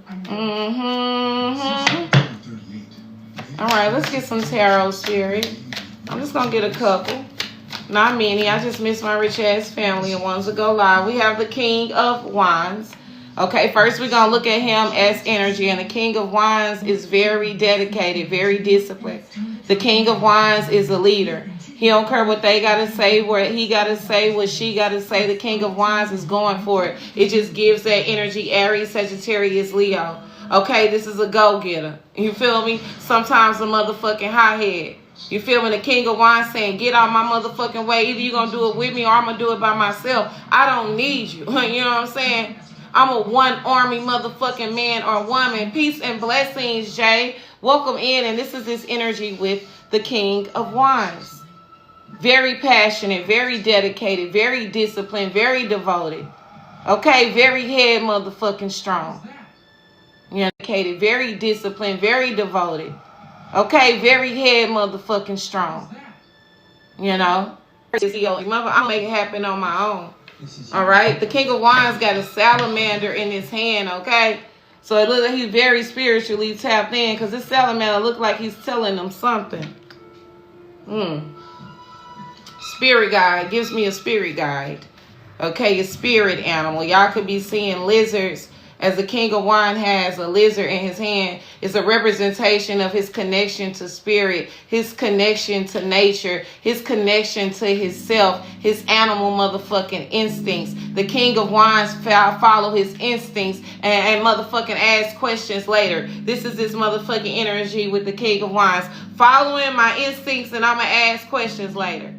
All right, let's get some tarot, spirit. I'm just going to get a couple. Not many. I just miss my rich ass family and ones to go live. We have the King of Wands. Okay, first we're going to look at him as energy. And the King of Wands is very dedicated, very disciplined. The King of Wands is a leader. He don't care what they got to say, what he got to say, what she got to say. The King of Wands is going for it. It just gives that energy. Aries, Sagittarius, Leo. Okay, this is a go-getter. You feel me? Sometimes a motherfucking hothead. You feel me? The King of Wands saying, get out my motherfucking way. Either you're going to do it with me or I'm going to do it by myself. I don't need you. You know what I'm saying? I'm a one-army motherfucking man or woman. Peace and blessings, Jay. Welcome in. And this is this energy with the King of Wands. Very passionate, very dedicated, very disciplined, very devoted. Okay? Very head motherfucking strong. You know, dedicated, very disciplined, very devoted. Okay, very head motherfucking strong. You know? I'm gonna make it happen on my own. Alright? The King of Wands got a salamander in his hand, okay? So it looks like he's very spiritually tapped in, because this salamander look like he's telling them something. Spirit guide. Gives me a spirit guide. Okay, a spirit animal. Y'all could be seeing lizards. As the King of Wands has a lizard in his hand, it's a representation of his connection to spirit, his connection to nature, his connection to himself, his animal motherfucking instincts. The King of Wands follow his instincts and motherfucking ask questions later. This is this motherfucking energy with the King of Wands. Following my instincts and I'm going to ask questions later.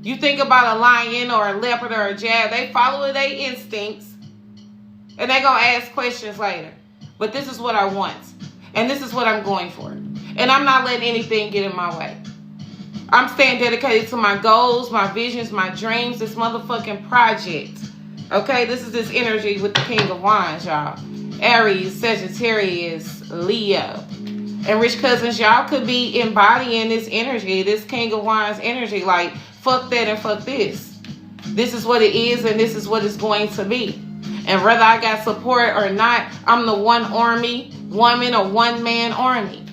You think about a lion or a leopard or a jab, they follow their instincts. And they're going to ask questions later. But this is what I want. And this is what I'm going for. And I'm not letting anything get in my way. I'm staying dedicated to my goals, my visions, my dreams, this motherfucking project. Okay, this is this energy with the King of Wands, y'all. Aries, Sagittarius, Leo. And rich cousins, y'all could be embodying this energy, this King of Wands energy. Like, fuck that and fuck this. This is what it is and this is what it's going to be. And whether I got support or not, I'm the one army woman or one man army.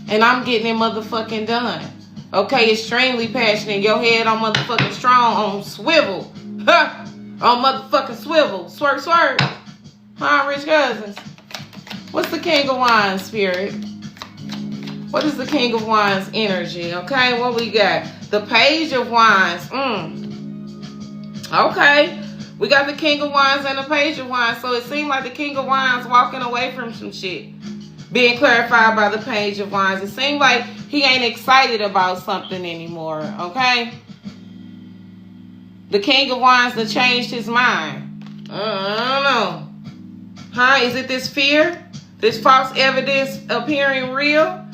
And I'm getting it motherfucking done. Okay, extremely passionate. Your head on motherfucking strong, on swivel. Huh? On motherfucking swivel. Swerve, swerve. Huh, rich cousins? What's the King of Wands spirit? What is the King of Wands energy? Okay, what we got? The Page of Wands. Okay. We got the King of Wands and the Page of Wands. So it seemed like the King of Wands walking away from some shit. Being clarified by the Page of Wands. It seemed like he ain't excited about something anymore. Okay? The King of Wands that changed his mind. I don't know. Huh? Is it this fear? This false evidence appearing real?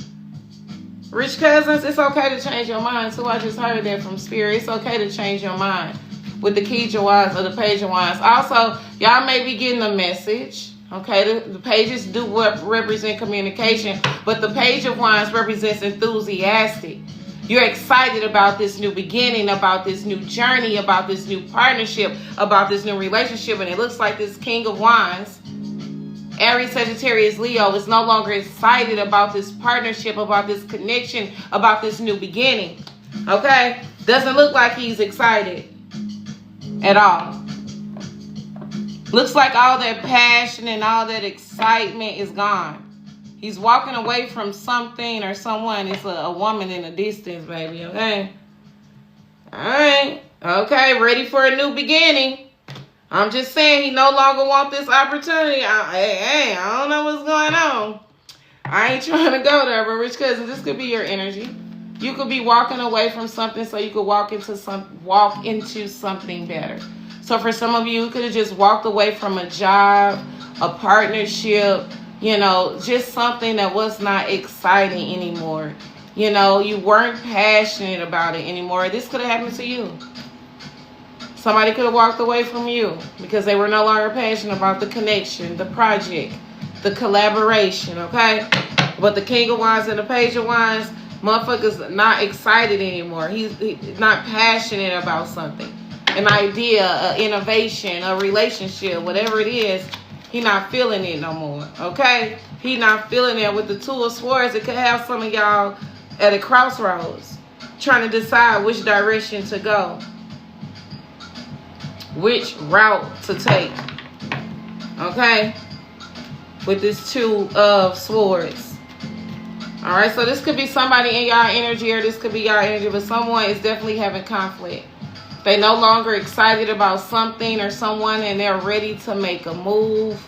Rich cousins, it's okay to change your mind. So I just heard that from Spirit. It's okay to change your mind. With the King of Wands or the Page of Wands. Also, y'all may be getting a message. Okay, the pages do represent communication, but the Page of Wands represents enthusiastic. You're excited about this new beginning, about this new journey, about this new partnership, about this new relationship, and it looks like this King of Wands, Aries, Sagittarius, Leo, is no longer excited about this partnership, about this connection, about this new beginning. Okay? Doesn't look like he's excited at all. Looks like all that passion and all that excitement is gone. He's walking away from something or someone. It's a woman in the distance, baby, okay? Alright. Okay, ready for a new beginning. I'm just saying he no longer wants this opportunity. I don't know what's going on. I ain't trying to go there, but rich cousin, this could be your energy. You could be walking away from something so you could walk into something better. So for some of you, you could have just walked away from a job, a partnership, you know, just something that was not exciting anymore. You know, you weren't passionate about it anymore. This could have happened to you. Somebody could have walked away from you because they were no longer passionate about the connection, the project, the collaboration, okay? But the King of Wands and the Page of Wands, motherfucker's not excited anymore. He's not passionate about something. An idea, an innovation, a relationship, whatever it is, he not feeling it no more, okay? He not feeling it. With the Two of Swords, it could have some of y'all at a crossroads trying to decide which direction to go, which route to take, okay? With this Two of Swords. All right, so this could be somebody in y'all energy or this could be y'all energy, but someone is definitely having conflict. They no longer excited about something or someone and they're ready to make a move,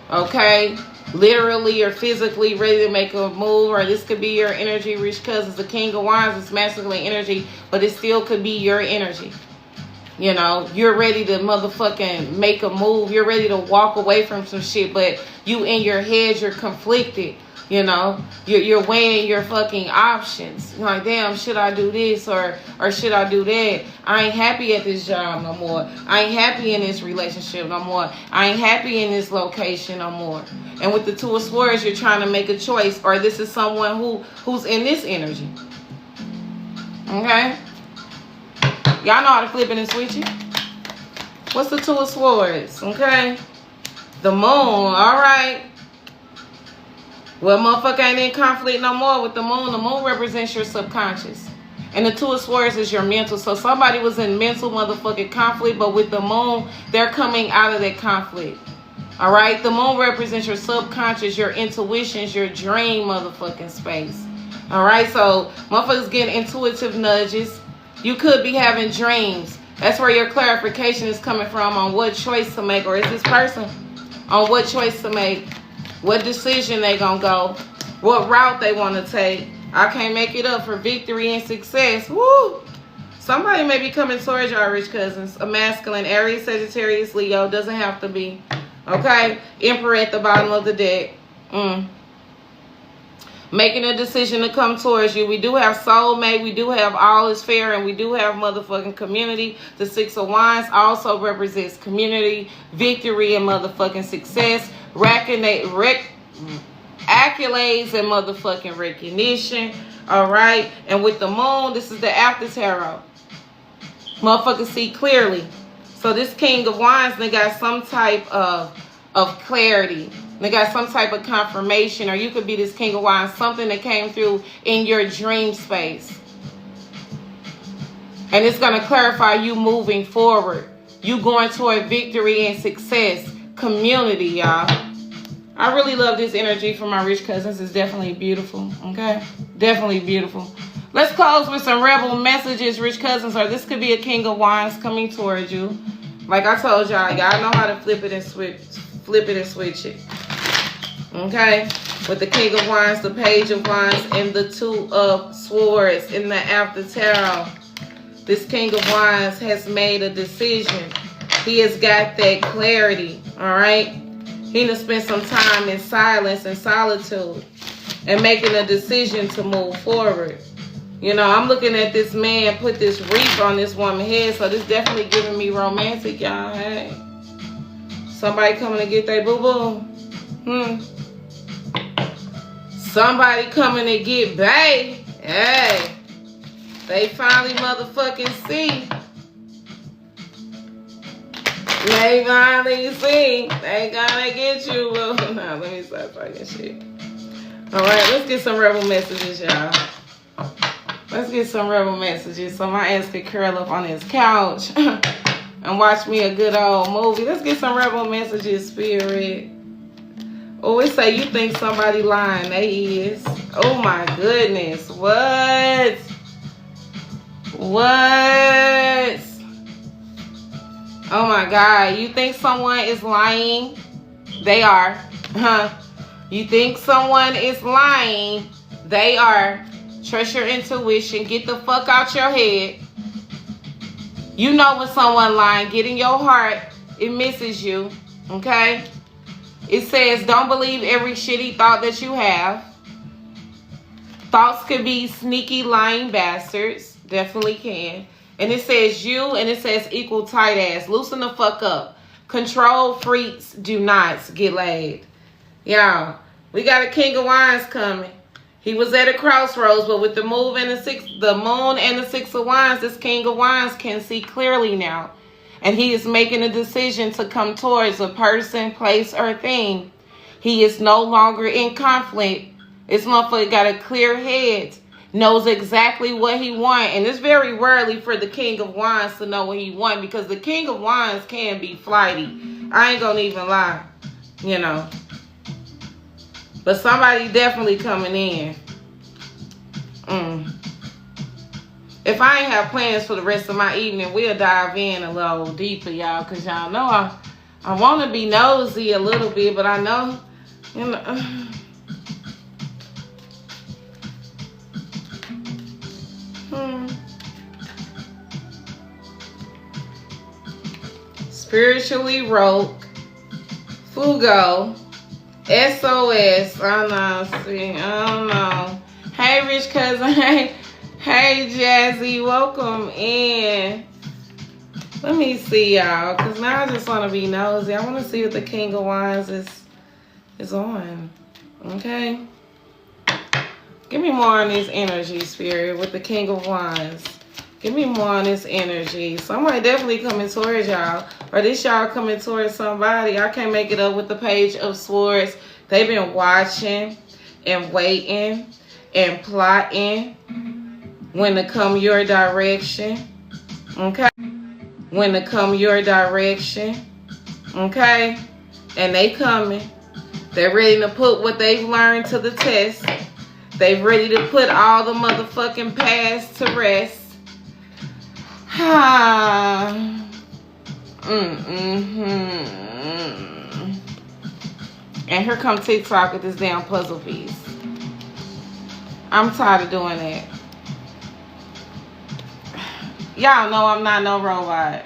okay? Literally or physically ready to make a move, or this could be your energy, rich cousins. The King of Wands is masculine energy, but it still could be your energy. You know, you're ready to motherfucking make a move. You're ready to walk away from some shit, but you in your head, you're conflicted. You know, you're weighing your fucking options. You're like, damn, should I do this or should I do that? I ain't happy at this job no more. I ain't happy in this relationship no more. I ain't happy in this location no more. And with the Two of Swords, you're trying to make a choice, or this is someone who's in this energy. Okay? Y'all know how to flip it and switch it. What's the Two of Swords? Okay? The Moon. All right. Well, motherfucker ain't in conflict no more with the Moon. The Moon represents your subconscious. And the Two of Swords is your mental. So somebody was in mental motherfucking conflict, but with the Moon, they're coming out of that conflict. All right? The Moon represents your subconscious, your intuitions, your dream motherfucking space. All right? So motherfuckers getting intuitive nudges. You could be having dreams. That's where your clarification is coming from on what choice to make, or is this person on what choice to make. What decision they gonna go, what route they want to take. I can't make it up for victory and success. Woo! Somebody may be coming towards y'all, rich cousins. A masculine, Aries, Sagittarius, Leo. Doesn't have to be. Okay? Emperor at the bottom of the deck. Making a decision to come towards you. We do have soulmate. We do have all is fair. And we do have motherfucking community. The Six of Wands also represents community, victory, and motherfucking success. Accolades and motherfucking recognition. All right. And with the Moon, this is the after tarot. Motherfuckers see clearly. So this King of Wands, they got some type of clarity. They got some type of confirmation. Or you could be this King of Wands, something that came through in your dream space. And it's going to clarify you moving forward. You going toward victory and success. Community, y'all. I really love this energy from my rich cousins. It's definitely beautiful. Okay? Definitely beautiful. Let's close with some rebel messages, rich cousins. Or this could be a King of Wands coming towards you. Like I told y'all know how to flip it and switch. Flip it and switch it. Okay? With the King of Wands, the Page of Wands, and the Two of Swords in the after tarot. This King of Wands has made a decision. He has got that clarity. Alright? He done spent some time in silence and solitude and making a decision to move forward. You know, I'm looking at this man put this wreath on this woman's head, so this definitely giving me romantic, y'all. Hey, somebody coming to get their boo-boo. Somebody coming to get bae. Hey, they finally motherfucking see. They finally see. They gonna get you. Well, nah, let me stop talking shit. Alright, let's get some rebel messages, y'all. Let's get some rebel messages so my ass can curl up on his couch and watch me a good old movie. Let's get some rebel messages, Spirit. Oh, it say you think somebody lying. They is. Oh my goodness. What? What? Oh my God. You think someone is lying? They are. You think someone is lying? They are. Trust your intuition. Get the fuck out your head. You know when someone lying. Get in your heart. It misses you. Okay? It says don't believe every shitty thought that you have. Thoughts could be sneaky lying bastards. Definitely can. And it says you, and it says equal tight ass. Loosen the fuck up. Control freaks do not get laid. Y'all, we got a King of Wands coming. He was at a crossroads, but with the Moon and the Six of Wands, this King of Wands can see clearly now. And he is making a decision to come towards a person, place, or thing. He is no longer in conflict. This motherfucker got a clear head. Knows exactly what he wants. And it's very rarely for the King of Wands to know what he wants, because the King of Wands can be flighty. I ain't gonna even lie. You know. But somebody definitely coming in. If I ain't have plans for the rest of my evening, we'll dive in a little deeper, y'all. Because y'all know I want to be nosy a little bit, but I know, you know. spiritually woke, Fugo, SOS. I don't know. Hey, Rich Cousin. Hey, Jazzy. Welcome in. Let me see, y'all, because now I just want to be nosy. I want to see what the King of Wands is on. Okay? Give me more on this energy, Spirit, with the King of Wands. Give me more on this energy. Somebody definitely coming towards y'all. Or this y'all coming towards somebody. I can't make it up with the Page of Swords. They've been watching and waiting and plotting when to come your direction. Okay? When to come your direction. Okay? And they coming. They're ready to put what they've learned to the test. They're ready to put all the motherfucking past to rest. And here come TikTok with this damn puzzle piece. I'm tired of doing that. Y'all know I'm not no robot.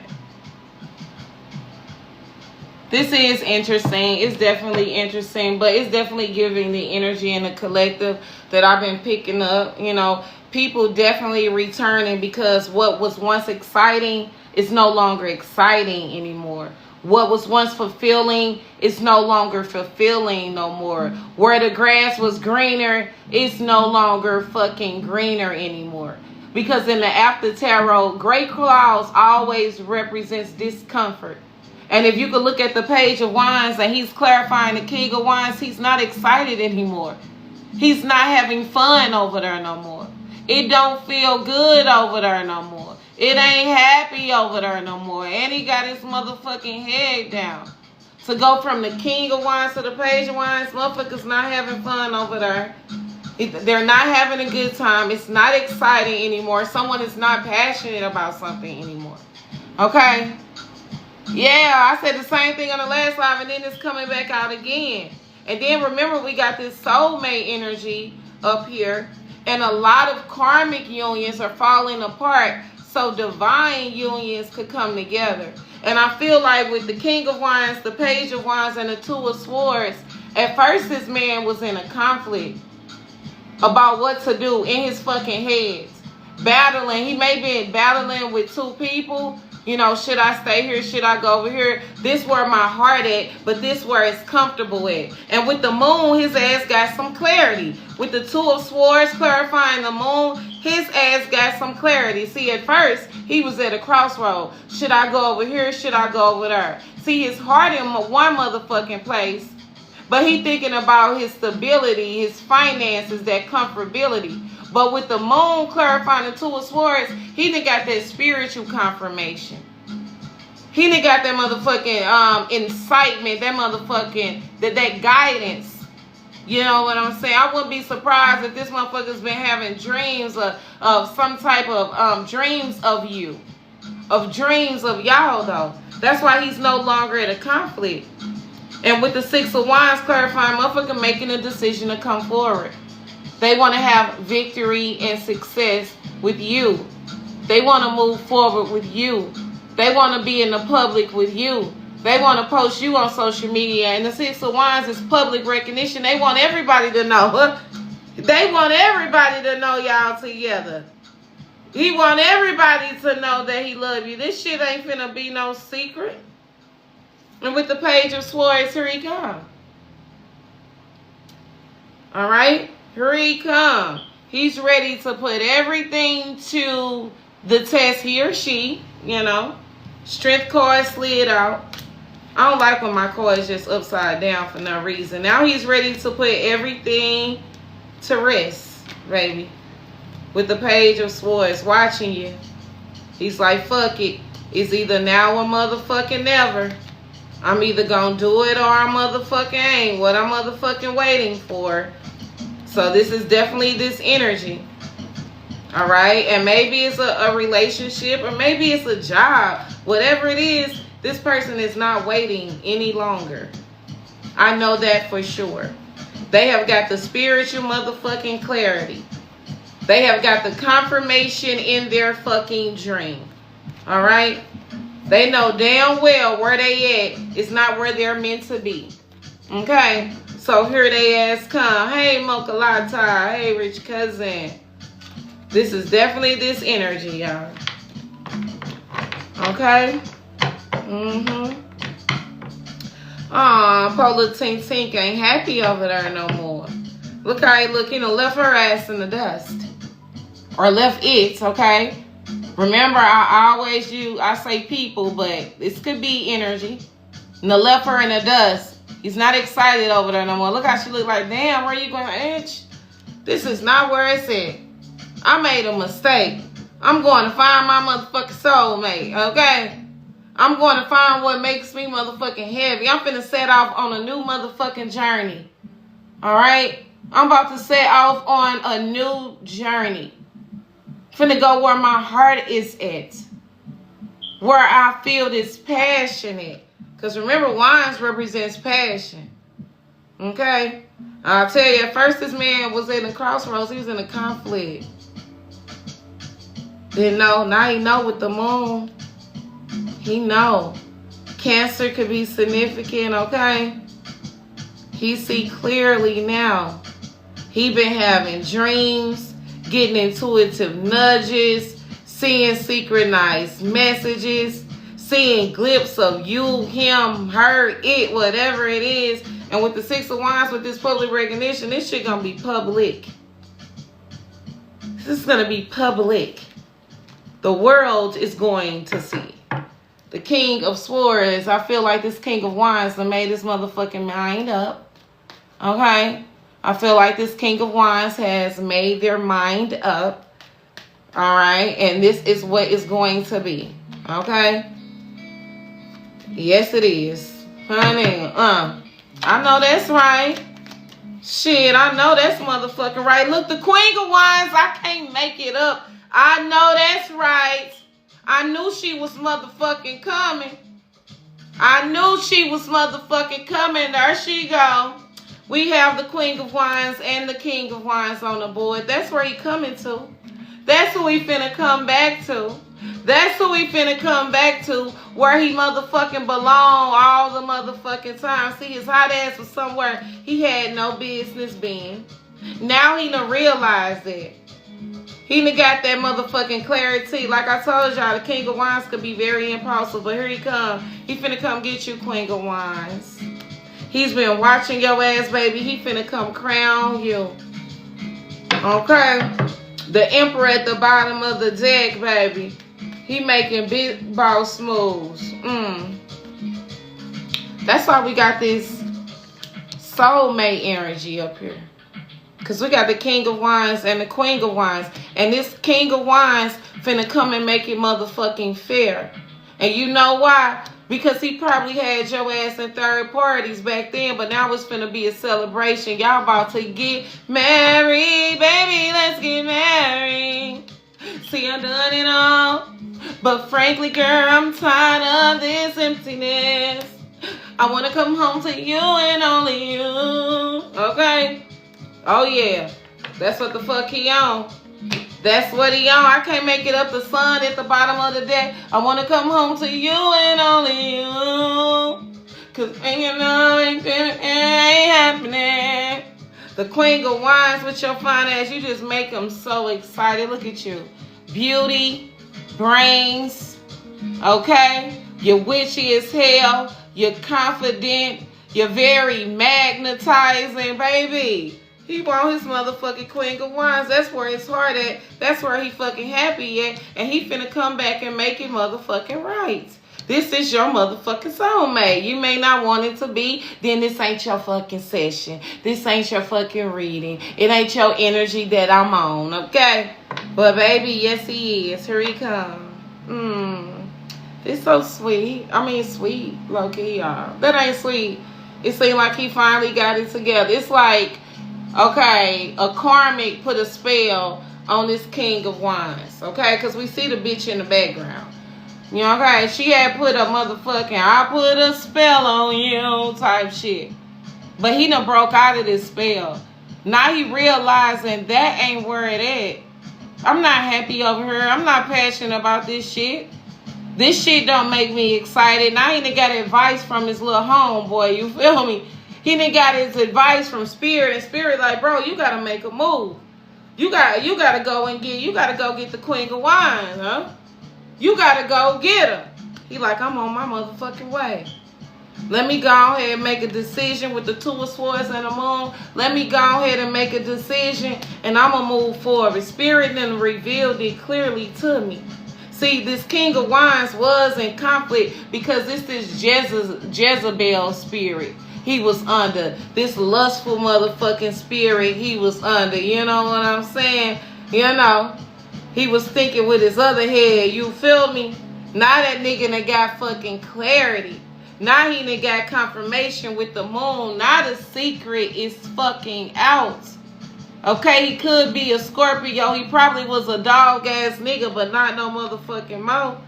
This is interesting. It's definitely interesting, but it's definitely giving the energy and the collective that I've been picking up. You know, people definitely returning because what was once exciting is no longer exciting anymore. What was once fulfilling is no longer fulfilling no more. Where the grass was greener, it's no longer fucking greener anymore. Because in the after tarot, gray clouds always represents discomfort. And if you could look at the Page of Wands and he's clarifying the King of Wands, he's not excited anymore. He's not having fun over there no more. It don't feel good over there no more. It ain't happy over there no more. And he got his motherfucking head down. To go from the King of Wands to the Page of Wands, motherfuckers not having fun over there. They're not having a good time. It's not exciting anymore. Someone is not passionate about something anymore. Okay? Yeah, I said the same thing on the last live, and then it's coming back out again. And then remember, we got this soulmate energy up here, and a lot of karmic unions are falling apart, so divine unions could come together. And I feel like with the King of Wands, the Page of Wands, and the Two of Swords, at first this man was in a conflict about what to do in his fucking head. Battling. He may be battling with two people. You know, should I stay here? Should I go over here? This where my heart at, but this where it's comfortable at. And with the moon, his ass got some clarity. With the Two of Swords clarifying the moon, his ass got some clarity. See, at first, he was at a crossroad. Should I go over here? Should I go over there? See, his heart in one motherfucking place, but he thinking about his stability, his finances, that comfortability. But with the moon clarifying the Two of Swords, he done got that spiritual confirmation. He done got that motherfucking incitement, that motherfucking, that guidance. You know what I'm saying? I wouldn't be surprised if this motherfucker's been having dreams of some type of dreams of you. Of dreams of y'all, though. That's why he's no longer at a conflict. And with the Six of Wands clarifying, motherfucker making a decision to come forward. They want to have victory and success with you. They want to move forward with you. They want to be in the public with you. They want to post you on social media. And the Six of Wands is public recognition. They want everybody to know. They want everybody to know y'all together. He want everybody to know that he love you. This shit ain't finna be no secret. And with the Page of Swords, here he come. All right? Here he come. He's ready to put everything to the test, he or she, you know. Strength card slid out. I don't like when my card is just upside down for no reason. Now he's ready to put everything to rest, baby. With the Page of Swords watching you. He's like, fuck it. It's either now or motherfucking never. I'm either gonna do it or I motherfucking ain't. What I'm motherfucking waiting for. So this is definitely this energy. All right. And maybe it's a relationship or maybe it's a job. Whatever it is, this person is not waiting any longer. I know that for sure. They have got the spiritual motherfucking clarity. They have got the confirmation in their fucking dream. All right. They know damn well where they at is not where they're meant to be. Okay? So here they ass come. Hey, Mocha Lata. Hey, Rich Cousin. This is definitely this energy, y'all. Okay? Aw, Polar Tink Tink ain't happy over there no more. Look how he look, left her ass in the dust. Or left it, okay? Remember, I say people, but this could be energy. And the left her in the dust. He's not excited over there no more. Look how she look like, damn, where you going, bitch? This is not where it's at. I made a mistake. I'm going to find my motherfucking soulmate, okay? I'm going to find what makes me motherfucking heavy. I'm finna set off on a new motherfucking journey. All right? I'm about to set off on a new journey. Finna go where my heart is at. Where I feel this passion at. Because remember, wines represents passion. Okay? I'll tell you, at first this man was in the crossroads. He was in a conflict. Didn't know. Now he know with the moon. He know. Cancer could be significant, okay? He see clearly now. He been having dreams, getting intuitive nudges, seeing synchronized messages, seeing glimpses of you, him, her, it, whatever it is. And with the Six of Wands, with this public recognition, this shit gonna be public. This is gonna be public. The world is going to see. The King of Swords, I feel like this King of Wands done made his motherfucking mind up. Okay? I feel like this King of Wands has made their mind up. Alright? And this is what it's going to be. Okay? Yes, it is. Honey, I know that's right. Shit, I know that's motherfucking right. Look, the Queen of Wands, I can't make it up. I know that's right. I knew she was motherfucking coming. I knew she was motherfucking coming. There she go. We have the Queen of Wands and the King of Wands on the board. That's where he coming to. That's who we finna come back to. That's who we finna come back to, where he motherfucking belong all the motherfucking time. See, his hot ass was somewhere he had no business being. Now he done realized it. He done got that motherfucking clarity. Like I told y'all, the King of Wands could be very impulsive, but here he come. He finna come get you, Queen of Wands. He's been watching your ass, baby. He finna come crown you. Okay? The Emperor at the bottom of the deck, baby. He making big boss moves. That's why we got this soulmate energy up here. Because we got the King of Wands and the Queen of Wands. And this King of Wands finna come and make it motherfucking fair. And you know why? Because he probably had your ass in third parties back then. But now it's finna be a celebration. Y'all about to get married. Baby, let's get married. See, I done it all. But frankly, girl, I'm tired of this emptiness. I want to come home to you and only you. Okay? Oh, yeah. That's what the fuck he on. That's what he on. I can't make it up the sun at the bottom of the deck. I want to come home to you and only you. Because you know it ain't happening. The Queen of Wands with your fine ass. You just make them so excited. Look at you. Beauty. Brains. Okay? You're witchy as hell. You're confident. You're very magnetizing, baby. He want his motherfucking Queen of Wands. That's where his heart at. That's where he fucking happy at. And he finna come back and make it motherfucking right. This is your motherfucking soulmate. You may not want it to be. Then this ain't your fucking session. This ain't your fucking reading. It ain't your energy that I'm on. Okay? But baby, yes he is. Here he come. It's so sweet. I mean sweet. Low-key, y'all. That ain't sweet. It seemed like he finally got it together. It's like, okay, a karmic put a spell on this King of Wands. Okay? Because we see the bitch in the background. You know, okay? She had put a motherfucking, I put a spell on you type shit. But he done broke out of this spell. Now he realizing that ain't where it at. I'm not happy over here. I'm not passionate about this shit. This shit don't make me excited. Now he done got advice from his little homeboy, you feel me? He done got his advice from Spirit, and Spirit like, bro, you gotta make a move. You gotta go get the Queen of Wands, huh? You gotta go get her. He like, I'm on my motherfucking way. Let me go ahead and make a decision with the Two of Swords and the Moon. Let me go ahead and make a decision, and I'm going to move forward. Spirit then revealed it clearly to me. See, this King of Wands was in conflict because this is Jezebel spirit he was under. This lustful motherfucking spirit he was under. You know what I'm saying? You know, he was thinking with his other head. You feel me? Now that nigga done got fucking clarity. Now he done got confirmation with the moon. Now the secret is fucking out. Okay, he could be a Scorpio. He probably was a dog ass nigga, but not no motherfucking more.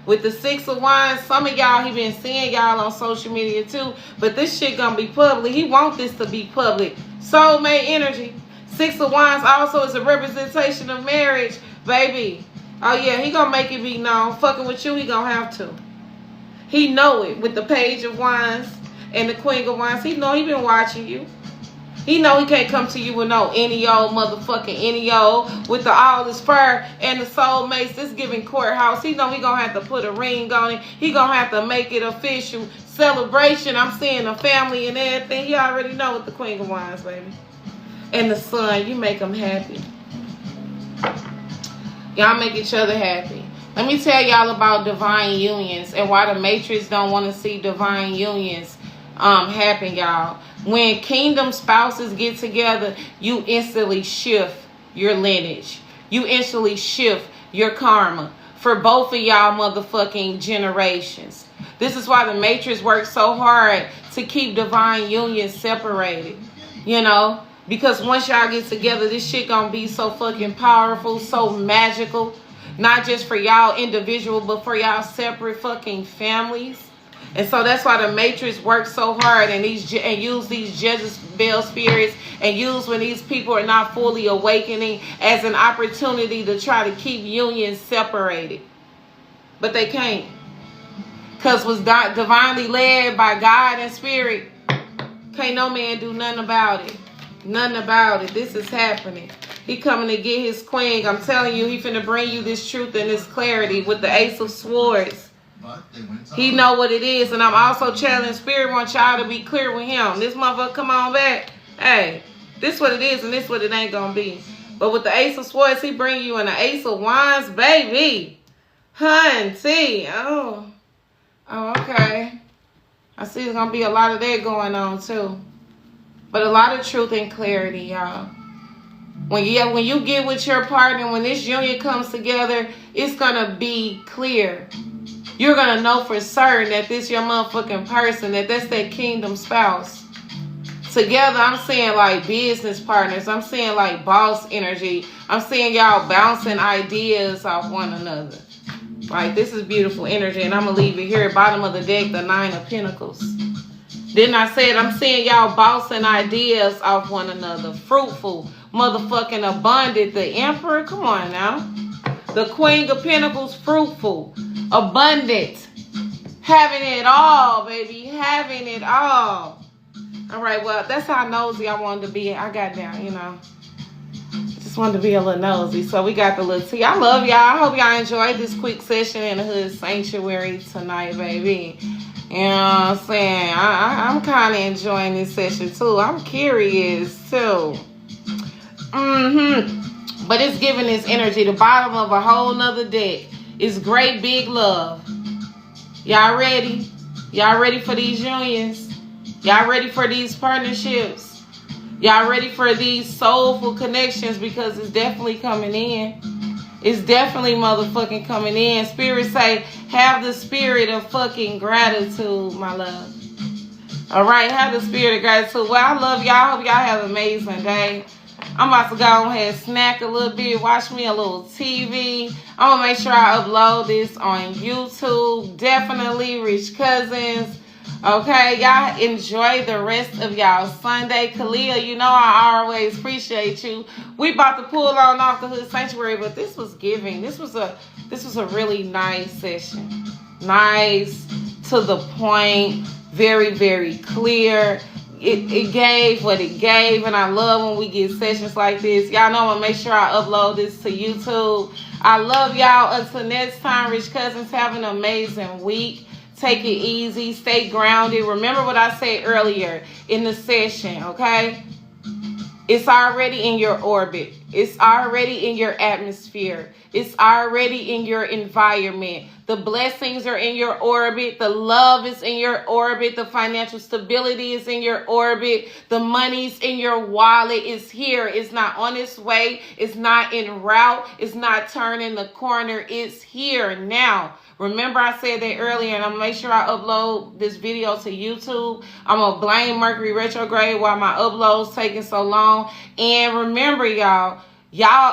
With the Six of Wands, some of y'all, he been seeing y'all on social media too. But this shit gonna be public. He want this to be public. Soulmate energy. Six of Wands also is a representation of marriage, baby. Oh yeah, he gonna make it be known. Fucking with you, he gonna have to. He know it with the Page of Wands and the Queen of Wands. He know he been watching you. He know he can't come to you with no any old motherfucking any old with all this fur and the soulmates. This giving courthouse. He know he gonna have to put a ring on it. He gonna have to make it official. Celebration. I'm seeing the family and everything. He already know with the Queen of Wands, baby. And the Sun. You make them happy. Y'all make each other happy. Let me tell y'all about divine unions and why the Matrix don't want to see divine unions happen, y'all. When kingdom spouses get together, you instantly shift your lineage. You instantly shift your karma for both of y'all motherfucking generations. This is why the Matrix works so hard to keep divine unions separated. You know? Because once y'all get together, this shit gonna be so fucking powerful, so magical. Not just for y'all individual, but for y'all separate fucking families. And so that's why the Matrix works so hard and use these Jezebel spirits and use when these people are not fully awakening as an opportunity to try to keep unions separated. But they can't. Because was divinely led by God and Spirit. Can't no man do nothing about it. Nothing about it. This is happening. He coming to get his queen. I'm telling you, he finna bring you this truth and this clarity with the Ace of Swords. He know what it is. And I'm also challenging Spirit wants y'all to be clear with him. This motherfucker come on back. Hey, this what it is and this what it ain't gonna be. But with the Ace of Swords, he bring you in the Ace of Wands, baby. Hunty. Oh, okay. I see there's gonna be a lot of that going on too. But a lot of truth and clarity, y'all. When you get with your partner, when this union comes together, it's gonna be clear. You're gonna know for certain that this your motherfucking person, that's that kingdom spouse. Together, I'm seeing like business partners. I'm seeing like boss energy. I'm seeing y'all bouncing ideas off one another. Like, this is beautiful energy, and I'm gonna leave it here. Bottom of the deck, the Nine of Pentacles. Didn't I say it? I'm seeing y'all bouncing ideas off one another. Fruitful, motherfucking abundant. The Emperor, come on now. The Queen of Pentacles, fruitful, abundant. Having it all, baby. Having it all. All right, well, that's how nosy I wanted to be. I got down, you know. Just wanted to be a little nosy. So we got the little tea. I love y'all. I hope y'all enjoyed this quick session in the Hood Sanctuary tonight, baby. You know what I'm saying? I'm kind of enjoying this session, too. I'm curious, too. But it's giving this energy. The bottom of a whole nother deck is great big love. Y'all ready? Y'all ready for these unions? Y'all ready for these partnerships? Y'all ready for these soulful connections? Because it's definitely coming in. It's definitely motherfucking coming in. Spirit say, have the spirit of fucking gratitude, my love. All right, have the spirit of gratitude. Well, I love y'all. I hope y'all have an amazing day. I'm about to go ahead and snack a little bit, watch me a little TV. I'm going to make sure I upload this on YouTube. Definitely, Rich Cousins. Okay, y'all enjoy the rest of y'all Sunday. Kalia, you know I always appreciate you. We about to pull on off the Hood Sanctuary, but this was giving. This was This was a really nice session. Nice, to the point, very, very clear. It gave what it gave, and I love when we get sessions like this. Y'all know I'm going to make sure I upload this to YouTube. I love y'all. Until next time, Rich Cousins, have an amazing week. Take it easy. Stay grounded. Remember what I said earlier in the session, okay? It's already in your orbit. It's already in your atmosphere. It's already in your environment. The blessings are in your orbit. The love is in your orbit. The financial stability is in your orbit. The money's in your wallet. It's here. It's not on its way. It's not en route. It's not turning the corner. It's here now. Remember I said that earlier, and I'm going to make sure I upload this video to YouTube. I'm going to blame Mercury retrograde while my upload's taking so long. And remember, y'all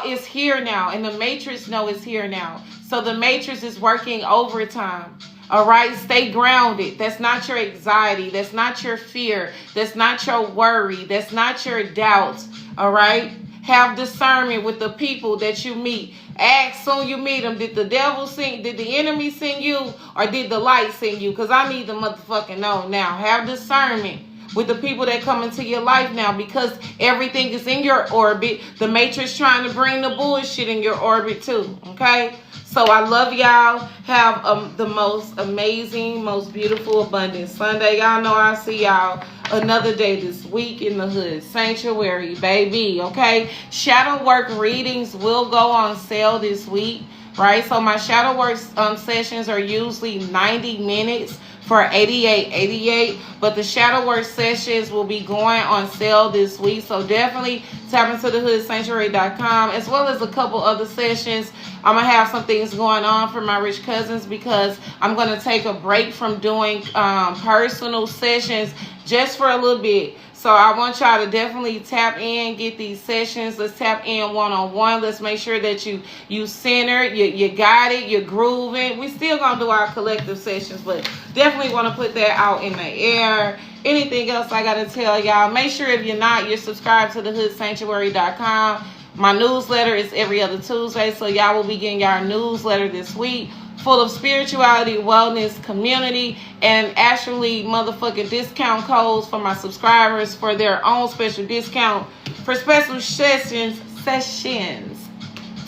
is here now, and the Matrix know it's here now. So the Matrix is working overtime. All right, stay grounded. That's not your anxiety. That's not your fear. That's not your worry. That's not your doubts. All right, have discernment with the people that you meet. Ask soon you meet them, did the devil send, did the enemy send you, or did the light send you? Because I need to motherfucking know now. Have discernment with the people that come into your life now, because everything is in your orbit. The Matrix trying to bring the bullshit in your orbit too, okay? So I love y'all. Have the most amazing, most beautiful, abundant Sunday. Y'all know I'll see y'all another day this week in the Hood Sanctuary, baby, okay? Shadow work readings will go on sale this week, right? So my shadow work sessions are usually 90 minutes for $88.88, but the shadow work sessions will be going on sale this week. So definitely tap into thehoodsanctuary.com, as well as a couple other sessions. I'm gonna have some things going on for my Rich Cousins, because I'm gonna take a break from doing personal sessions just for a little bit. So I want y'all to definitely tap in, get these sessions. Let's tap in one-on-one. Let's make sure that you centered, you got it, you're grooving. We still gonna do our collective sessions, but definitely want to put that out in the air. Anything else I gotta tell y'all? Make sure if you're subscribed to thehoodsanctuary.com. My newsletter is every other Tuesday, so y'all will be getting y'all newsletter this week, full of spirituality, wellness, community, and actually motherfucking discount codes for my subscribers for their own special discount for special sessions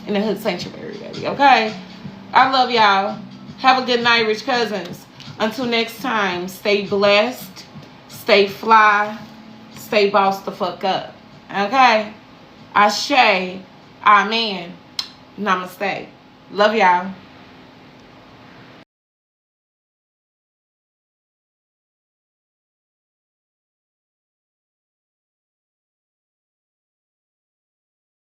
in the Hood Sanctuary, baby, okay? I love y'all. Have a good night, Rich Cousins. Until next time, stay blessed, stay fly, stay boss the fuck up, okay? Ashe, amen, namaste. Love y'all.